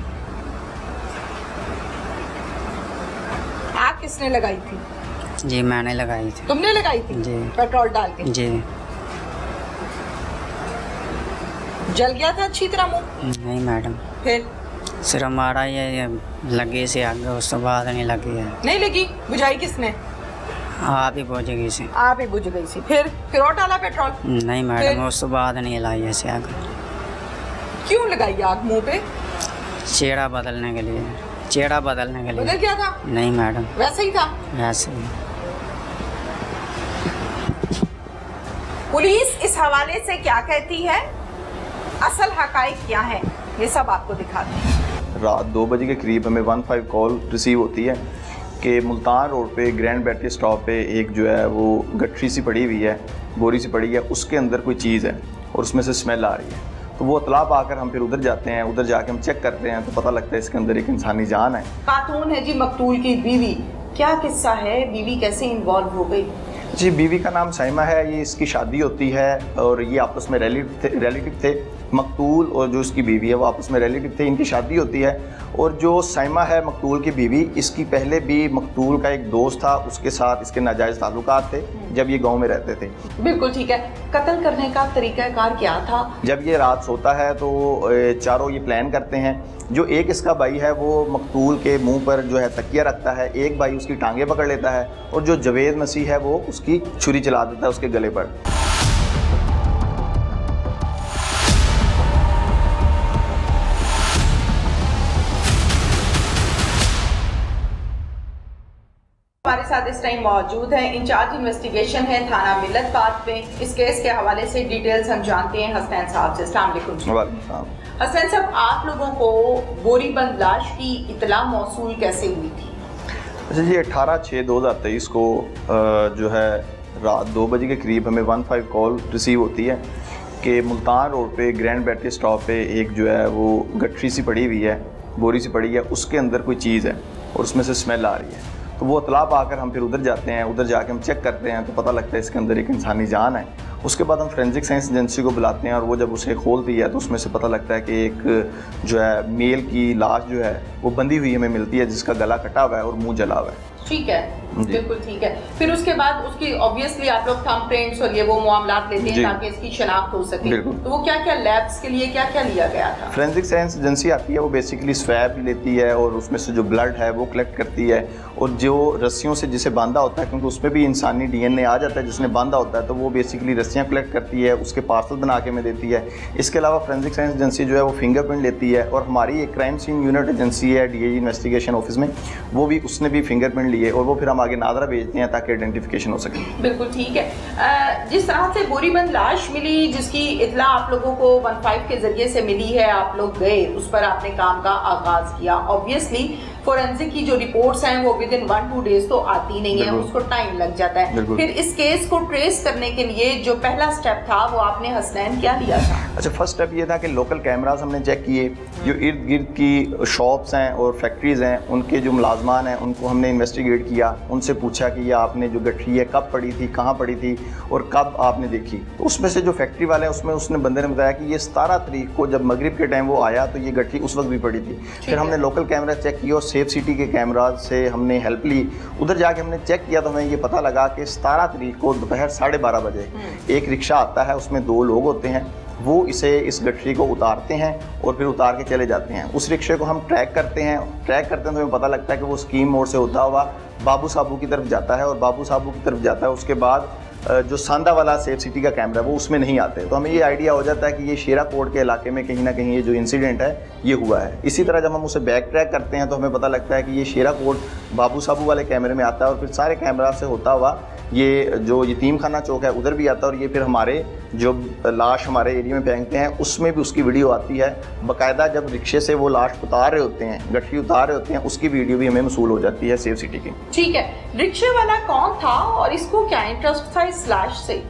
आग किसने लगाई थी? जी मैंने लगाई थी। तुमने लगाई थी? जी। पेट्रोल डाल के? जी जल गया था अच्छी तरह मुंह? नहीं मैडम, फिर सिर्फ मारा ये लगी से आगे, उस तो बाद नहीं लगी है। नहीं लगी? बुझाई किसने? आप ही पहुँचेगी से। आप ही बुझ गई सी। फिर और डाला पेट्रोल? नहीं फिर? मैडम, उस तो बाद नहीं लाई ऐसे आग। क्यों लगाई आग मुंह पे? चेहरा बदलने के लिए। चेहरा बदलने के बदल लिए। गया था? नहीं मैडम, वैसे ही था? वैसे ही। पुलिस इस हवाले से क्या कहती है, असल हकाइक क्या है, ये सब आपको दिखाते हैं। रात 2 बजे के करीब हमें 15 कॉल रिसीव होती है कि मुल्तान रोड पे ग्रैंड बैटरी स्टॉप पे एक जो है वो गठरी सी पड़ी हुई है, बोरी सी पड़ी है, उसके अंदर कोई चीज़ है और उसमें से स्मेल आ रही है। तो वो इतला पाकर हम फिर उधर जाते हैं, उधर जाके हम चेक करते हैं तो पता लगता है इसके अंदर एक इंसानी जान है। खातून है जी मकतूल की बीवी, क्या किस्सा है, बीवी कैसे इन्वॉल्व हो गई? जी, बीवी का नाम साइमा है, ये इसकी शादी होती है और ये आपस में रिलेटिव थे। मकतूल और जो इसकी बीवी है वो आपस में रिलेटिव थे, इनकी शादी होती है। और जो साइमा है मकतूल की बीवी, इसकी पहले भी मकतूल का एक दोस्त था, उसके साथ इसके नाजायज़ ताल्लुकात थे जब ये गांव में रहते थे। बिल्कुल ठीक है। कत्ल करने का तरीक़ाकार क्या था? जब ये रात सोता है तो चारों ये प्लान करते हैं। जो एक इसका भाई है वो मकतूल के मुंह पर जो है तकिया रखता है, एक भाई उसकी टांगे पकड़ लेता है और जो जवेद मसीह है वो उसकी छुरी चला देता है उसके गले पर। हमारे साथ इस टाइम मौजूद हैं इंचार्ज इन्वेस्टिगेशन है थाना मिल्लतबाद में। इस केस के हवाले से डिटेल्स हम जानते हैं हसनैन साहब से। अस्सलाम वालेकुम। हसनैन साहब, आप लोगों को बोरीबंद लाश की इतला मौसूल कैसे हुई थी? अच्छा जी, 18/6/2023 को जो है रात 2 बजे के करीब हमें 15 कॉल रिसीव होती है कि मुल्तान रोड पे ग्रैंड बैटरी स्टॉप पे एक जो है वो गठरी सी पड़ी हुई है, बोरी सी पड़ी है, उसके अंदर कोई चीज़ है और उसमें से स्मेल आ रही है। तो वो इतला पाकर हम फिर उधर जाते हैं, उधर जाके हम चेक करते हैं तो पता लगता है इसके अंदर एक इंसानी जान है। उसके बाद हम फोरेंसिक साइंस एजेंसी को बुलाते हैं और वो जब उसे खोलती है तो उसमें से पता लगता है कि एक जो है मेल की लाश जो है वो बंधी हुई हमें मिलती है, जिसका गला कटा हुआ है और मुंह जला हुआ है। ठीक है, बिल्कुल ठीक है। फिर उसके बाद उसकी ऑब्वियसली आप लोग थंब प्रिंट्स और ये वो मामलात लेते हैं ताकि इसकी शनाख्त हो सके। तो वो क्या क्या लैब्स के लिए क्या क्या लिया गया था? फोरेंसिक साइंस एजेंसी आती है, वो बेसिकली स्वैब लेती है और उसमें से जो ब्लड है वो कलेक्ट करती है और जो रस्सियों से जिसे बांधा होता है, क्योंकि उसमें भी इंसानी DNA आ जाता है जिसने बांधा होता है, तो वो बेसिकली रस्सियाँ कलेक्ट करती है, उसके पार्सल बना के हमें देती है। इसके अलावा फोरेंसिक साइंस एजेंसी जो है वो फिंगरप्रिंट लेती है और हमारी एक क्राइम सीन यूनिट एजेंसी है DIG इन्वेस्टिगेशन ऑफिस में, वो भी उसने भी फिंगरप्रिंट लिए और वो फिर हम आगे नादरा भेजते हैं ताकि आइडेंटिफिकेशन हो सके। बिल्कुल ठीक है। जिस तरह से बोरीबंद लाश मिली, जिसकी इतला आप लोगों को 15 के जरिए से मिली है, आप लोग गए, उस पर आपने काम का आगाज किया। ऑब्वियसली फोरेंसिक की जो रिपोर्ट्स हैं वो विद इन 1-2 डेज तो आती नहीं है, उसको टाइम लग जाता है। फिर इस केस को ट्रेस करने के लिए जो पहला स्टेप था वो आपने हसनैन क्या लिया था? अच्छा, फर्स्ट स्टेप ये था कि लोकल कैमरास हमने चेक किए, जो इर्द गिर्द की शॉप्स हैं और फैक्ट्रीज़ हैं, उनके जो मुलाजमान हैं उनको हमने इन्वेस्टिगेट किया, उनसे पूछा कि ये आपने जो गठरी है कब पड़ी थी, कहाँ पड़ी थी और कब आपने देखी। तो उसमें से जो फैक्ट्री वाले हैं उसमें उसने बंदे ने बताया कि ये 17 तारीख को जब मगरिब के टाइम वो आया तो ये गठरी उस वक्त भी पड़ी थी। फिर हमने लोकल कैमरा चेक किया और सेफ सिटी के कैमराज से हमने हेल्प ली। उधर जाके हमने चेक किया तो हमें ये पता लगा कि 17 तारीख को दोपहर 12:30 बजे एक रिक्शा आता है, उसमें 2 लोग होते हैं, वो इस गठरी को उतारते हैं और फिर उतार के चले जाते हैं। उस रिक्शे को हम ट्रैक करते हैं तो हमें पता लगता है कि वो स्कीम मोड़ से होता हुआ बाबू साहबू की तरफ जाता है और बाबू साहबू की तरफ जाता है। उसके बाद जो सांदा वाला सेफ सिटी का कैमरा है वो उसमें नहीं आते, तो हमें ये आइडिया हो जाता है कि ये शेरा कोट के इलाके में कहीं ना कहीं ये जो इंसिडेंट है ये हुआ है। इसी तरह जब हम उसे बैक ट्रैक करते हैं तो हमें पता लगता है कि ये शेरा कोट बाबू साहबू वाले कैमरे में आता है और फिर सारे कैमरा से होता हुआ ये जो यतीम खाना चौक है उधर भी आता है और ये फिर हमारे जो लाश हमारे एरिया में फेंकते हैं उसमें भी उसकी वीडियो आती है। बाकायदा जब रिक्शे से वो लाश उतार रहे होते हैं, गठरी उतार रहे होते हैं, उसकी वीडियो भी हमें मसूल हो जाती है सेफ सिटी की। ठीक है, रिक्शे वाला कौन था और इसको क्या इंटरेस्ट था इस इस लाश से?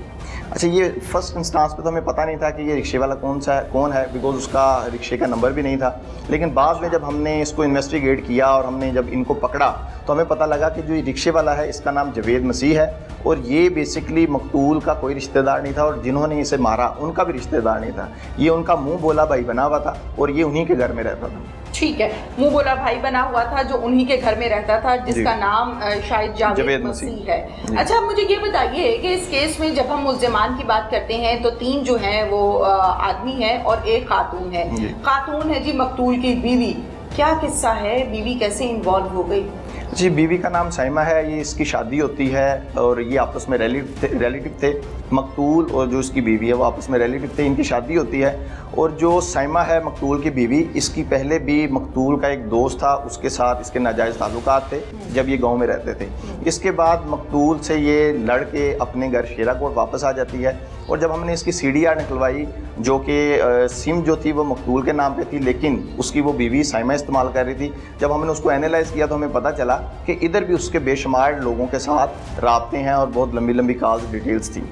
अच्छा, ये फर्स्ट इंस्टांस पे तो हमें पता नहीं था कि ये रिक्शे वाला कौन है, बिकॉज उसका रिक्शे का नंबर भी नहीं था। लेकिन बाद में जब हमने इसको इन्वेस्टिगेट किया और हमने जब इनको पकड़ा तो हमें पता लगा कि जो ये रिक्शे वाला है इसका नाम जवेद मसीह है, और ये बेसिकली मकतूल का कोई रिश्तेदार नहीं था, और जिन्होंने इसे मारा उनका भी रिश्तेदार नहीं था। ये उनका मुंह बोला भाई बना हुआ था और ये उन्हीं के घर में रहता था। ठीक है, मुंह बोला भाई बना हुआ था जो उन्हीं के घर में रहता था, जिसका नाम शायद जावेद मसीह है। अच्छा, मुझे ये बताइए कि इस केस में जब हम मुल्ज़िमान की बात करते हैं तो 3 जो हैं वो आदमी है और एक खातून है। खातून है जी मकतूल की बीवी, क्या किस्सा है, बीवी कैसे इन्वॉल्व हो गई? जी, बीवी का नाम साइमा है, ये इसकी शादी होती है और ये आपस में रिलेटिव थे। मकतूल और जो इसकी बीवी है वो आपस में रिलेटिव थे, इनकी शादी होती है। और जो साइमा है मकतूल की बीवी, इसकी पहले भी मकतूल का एक दोस्त था, उसके साथ इसके नाजायज़ ताल्लुकात थे जब ये गांव में रहते थे। इसके बाद मकतूल से ये लड़ के अपने घर शेराकोट वापस आ जाती है, और जब हमने इसकी CDR निकलवाई जो कि सिम जो थी वो मकतूल के नाम पे थी, लेकिन उसकी वो बीवी साइमा इस्तेमाल कर रही थी। जब हमने उसको एनालाइज़ किया तो हमें पता चला कि इधर भी उसके बेशुमार लोगों के साथ राब्ते हैं और बहुत लंबी लंबी कॉल्स डिटेल्स थी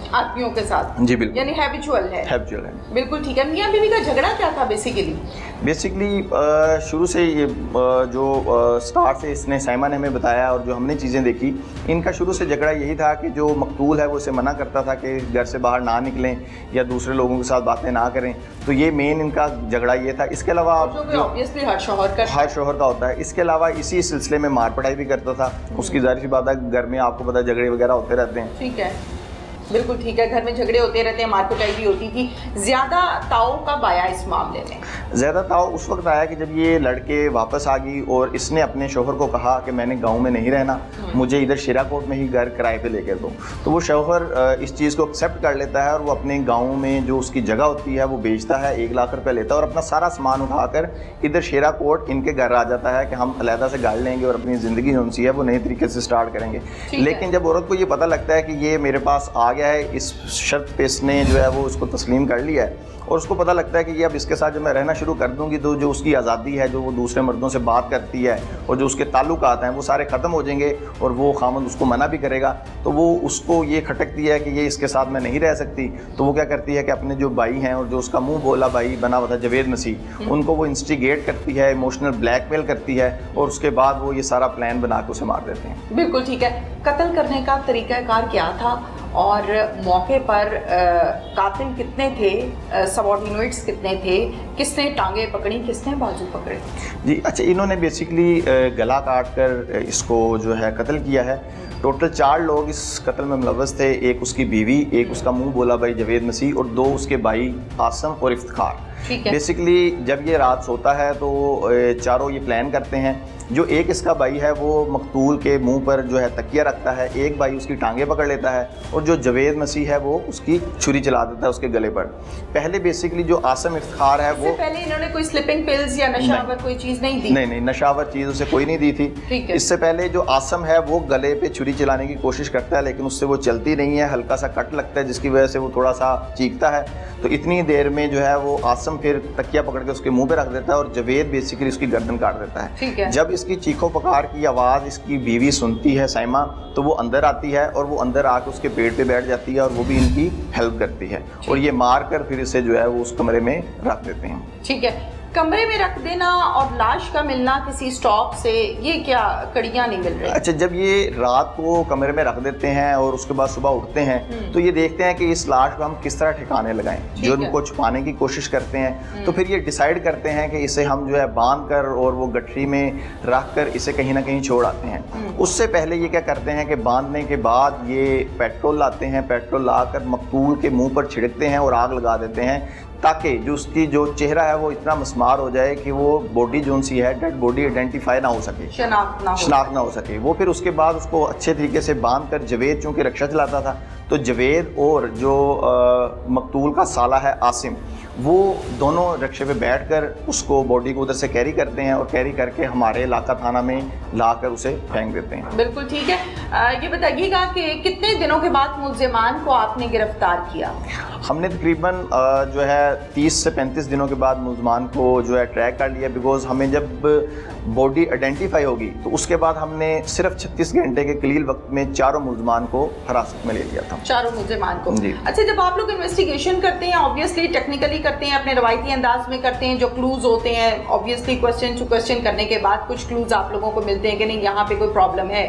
आदमियों के साथ। जी बिल्कुल, यानी हैबिचुअल है। बिल्कुल ठीक है। मियां बीवी का झगड़ा क्या था बेसिकली? शुरू से ये जो स्टार्ट से इसने साइमा ने हमें बताया और जो हमने चीज़ें देखी, इनका शुरू से झगड़ा यही था कि जो मकतूल है वो उसे मना करता था कि घर से बाहर ना निकलें या दूसरे लोगों के साथ बातें ना करें। तो ये मेन इनका झगड़ा ये था। इसके अलावा ऑब्वियसली हर शौहर का होता है। इसके अलावा इसी सिलसिले में मार पटाई भी करता था। उसकी जाहिर सी बात है, घर में आपको पता झगड़े वगैरह होते रहते हैं। ठीक है, बिल्कुल ठीक है, घर में झगड़े होते रहते हैं, मारपिटाई भी होती थी। ज़्यादा ताव कब आया इस मामले में? ज़्यादा ताव उस वक्त आया कि जब ये लड़के वापस आ गई और इसने अपने शोहर को कहा कि मैंने गांव में नहीं रहना, मुझे इधर शेराकोट में ही घर किराए पे लेके दो। तो वो शोहर इस चीज़ को एक्सेप्ट कर लेता है और वो अपने गाँव में जो उसकी जगह होती है वो बेचता है, 1 लाख रुपये लेता है और अपना सारा सामान उठाकर इधर शेराकोट इनके घर आ जाता है कि हम अलहदा से गाड़ लेंगे और अपनी ज़िंदगी जो सी है वो नए तरीके से स्टार्ट करेंगे। लेकिन जब औरत को ये पता लगता है कि ये मेरे पास आ गया है, इस शर्त पे इसने जो है वो उसको तस्लीम कर लिया है और उसको पता लगता है कि ये अब इसके साथ जब मैं रहना शुरू कर दूंगी तो जो उसकी आज़ादी है, जो वो दूसरे मर्दों से बात करती है और जो उसके ताल्लुकात हैं वो सारे ख़त्म हो जाएंगे और वो खामद उसको मना भी करेगा। तो वो उसको ये खटकती है कि ये इसके साथ मैं नहीं रह सकती। तो वो क्या करती है कि अपने जो भाई हैं और जो उसका मुंह बोला भाई बना हुआ था जवेद मसीह, उनको वो इंस्टिगेट करती है, इमोशनल ब्लैकमेल करती है और उसके बाद वो ये सारा प्लान बना के उसे मार देते हैं। बिल्कुल ठीक है। कत्ल करने का तरीक़ाकार क्या था और मौके पर कातिल कितने थे, सबऑर्डिनेट्स कितने थे, किसने टांगे पकड़ी, किसने बाजू पकड़े? जी अच्छा, इन्होंने बेसिकली गला काट कर इसको जो है कत्ल किया है। टोटल 4 लोग इस कत्ल में मुलव्वस थे। एक उसकी बीवी, एक उसका मुंह बोला भाई जवेद मसीह और 2 उसके भाई आसम और इफ्तिखार। बेसिकली जब ये रात सोता है तो चारों ये प्लान करते हैं। जो एक इसका भाई है वो मकतूल के मुंह पर जो है तकिया रखता है, एक भाई उसकी टांगे पकड़ लेता है और जो जवेद मसीह है वो उसकी छुरी चला देता है उसके गले पर। पहले बेसिकली जो आसम इफ्तिखार है वो पहले इन्होंने कोई स्लीपिंग पिल्स या नशावर कोई चीज़ नहीं दी? नहीं, नशावर चीज़ उसे कोई नहीं दी थी। इससे पहले जो आसम है वो गले पे छुरी चलाने की कोशिश करता है लेकिन उससे वो चलती नहीं है, हल्का सा कट लगता है जिसकी वजह से वो थोड़ा सा चीखता है। तो इतनी देर में जो है वो आसम फिर तकिया पकड़ के उसके मुंह पे रख देता है और जवेद बेसिकली उसकी गर्दन काट देता है। जब इसकी चीखों पुकार की आवाज़ इसकी बीवी सुनती है साइमा, तो वो अंदर आती है और वो अंदर आकर उसके पेट पे बैठ जाती है और वो भी इनकी हेल्प करती है और ये मार कर फिर इसे जो है वो उस कमरे में रख देते हैं। ठीक है, कमरे में रख देना और लाश का मिलना किसी स्टॉप से, ये क्या कड़ियाँ नहीं मिल रही? अच्छा, जब ये रात को कमरे में रख देते हैं और उसके बाद सुबह उठते हैं तो ये देखते हैं कि इस लाश को हम किस तरह ठिकाने लगाएं, जो उनको छुपाने की कोशिश करते हैं। तो फिर ये डिसाइड करते हैं कि इसे हम जो है बांध कर और वो गठरी में रख कर इसे कहीं ना कहीं छोड़ आते हैं। उससे पहले ये क्या करते हैं कि बांधने के बाद ये पेट्रोल लाते हैं, पेट्रोल लाकर मकतूल के मुँह पर छिड़कते हैं और आग लगा देते हैं ताकि जो उसकी जो चेहरा है वो इतना मस्मार हो जाए कि वो बॉडी जो सी है डेड बॉडी आइडेंटिफाई ना हो सके, शनाख्त ना हो सके। वो फिर उसके बाद उसको अच्छे तरीके से बांध कर, जवेद चूँकि रक्षा चलाता था तो जवेद और जो मकतूल का साला है आसिम, वो दोनों रिक्शे पे बैठकर उसको बॉडी को उधर से कैरी करते हैं और कैरी करके हमारे इलाका थाना में लाकर उसे फेंक देते हैं। बिल्कुल ठीक है। ये बताइएगा कि कितने दिनों के बाद मुल्ज़िमान को आपने गिरफ्तार किया? हमने तकरीबन जो है 30 से 35 दिनों के बाद मुल्ज़िमान को जो है ट्रैक कर लिया, बिकॉज हमें जब बॉडी आइडेंटिफाई होगी तो उसके बाद हमने सिर्फ 36 घंटे के कलील वक्त में चारों मुल्ज़िमान को हिरासत में ले लिया था। था। चारों मुल्जिमान को। जी। अच्छा, जब आप लोग इन्वेस्टिगेशन करते हैं, ऑब्वियसली टेक्निकली करते हैं, अपने रवायती अंदाज में करते हैं, जो क्लूज होते हैं ऑब्वियसली क्वेश्चन टू क्वेश्चन करने के बाद कुछ क्लूज आप लोगों को मिलते हैं कि नहीं यहाँ पे कोई प्रॉब्लम है।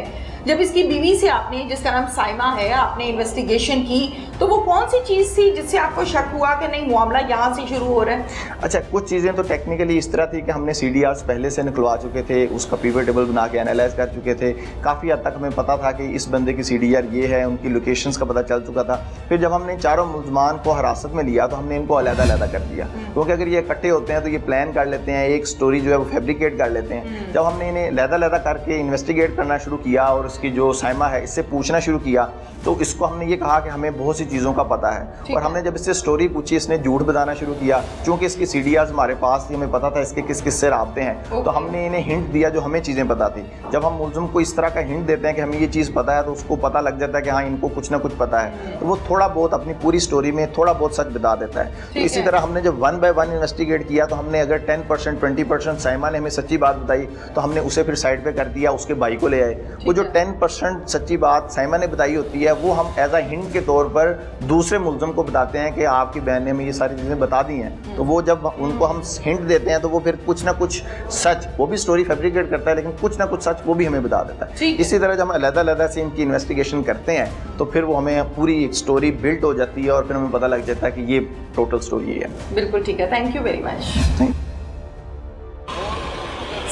जब इसकी बीवी से आपने, जिसका नाम साइमा है, आपने इन्वेस्टिगेशन की, तो वो कौन सी चीज़ थी जिससे आपको शक हुआ कि नहीं मामला यहाँ से शुरू हो रहा है? अच्छा, कुछ चीज़ें तो टेक्निकली इस तरह थी कि हमने CDRs पहले से निकलवा चुके थे, उसका पीवर टेबल बना के एनालाइज कर चुके थे। काफ़ी हद तक हमें पता था कि इस बंदे की CDR ये है, उनकी लोकेशंस का पता चल चुका था। फिर जब हमने चारों मुल्ज़मान को हिरासत में लिया तो हमने इनको अलग-अलग कर दिया, क्योंकि अगर ये इकट्ठे होते हैं तो ये प्लान कर लेते हैं, एक स्टोरी जो है वो फैब्रिकेट कर लेते हैं। जब हमने इन्हें अलग-अलग करके इन्वेस्टिगेट करना शुरू किया और इसकी जो साइमा है इससे पूछना शुरू किया, तो इसको हमने ये कहा कि हमें बहुत सी चीज़ों का पता है। और हमने जब इससे स्टोरी पूछी, इसने झूठ बताना शुरू किया। चूँकि इसकी CDRs हमारे पास थी, हमें पता था इसके किस किस से राब्ते हैं, तो हमने इन्हें हिंट दिया जो हमें चीज़ें पता थी। जब हम मुल्ज़िम को इस तरह का हिंट देते हैं कि हमें ये चीज़ पता है, तो उसको पता लग जाता है कि हाँ इनको कुछ ना कुछ पता है, तो वो थोड़ा बहुत अपनी पूरी स्टोरी में थोड़ा बहुत सच बता देता है। तो इसी तरह हमने जब 1 by 1 इन्वेस्टिगेट किया, तो हमने अगर 10% 20% साइमा ने हमें सच्ची बात बताई, तो हमने उसे फिर साइड पर कर दिया, उसके भाई को ले आए। वो जो 10% सच्ची बात साइमा ने बताई होती है, वो हम एज अ हिंट के तौर पर दूसरे मुल्ज़िम को बताते हैं कि आपकी बहन ने हमें ये सारी चीज़ें बता दी हैं। तो वो जब उनको हम हिंट देते हैं, तो वो फिर कुछ ना कुछ सच, वो भी स्टोरी फैब्रिकेट करता है, लेकिन कुछ ना कुछ सच वो भी हमें बता देता है। इसी तरह जब हम अलग-अलग से इनकी इन्वेस्टिगेशन करते हैं, तो फिर वो हमें पूरी एक स्टोरी बिल्ड हो जाती है और फिर हमें पता लग जाता है कि ये टोटल स्टोरी है। बिल्कुल ठीक है, thank you very much.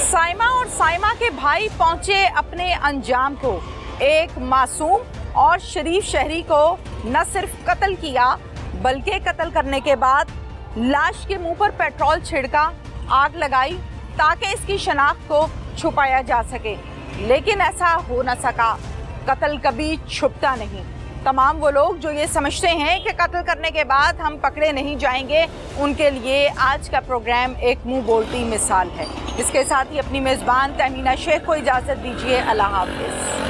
Saima और साइमा के भाई पहुंचे अपने अंजाम को। एक मासूम और शरीफ शहरी को न सिर्फ कत्ल किया, बल्कि कत्ल करने के बाद लाश के मुंह पर पेट्रोल छिड़का, आग लगाई ताकि इसकी शनाख्त को छुपाया जा सके। लेकिन ऐसा हो न सका। कत्ल कभी छुपता नहीं। तमाम वो लोग जो ये समझते हैं कि कत्ल करने के बाद हम पकड़े नहीं जाएंगे, उनके लिए आज का प्रोग्राम एक मुंह बोलती मिसाल है। इसके साथ ही अपनी मेज़बान तहमीना शेख को इजाज़त दीजिए। अल्लाह हाफ़िज़।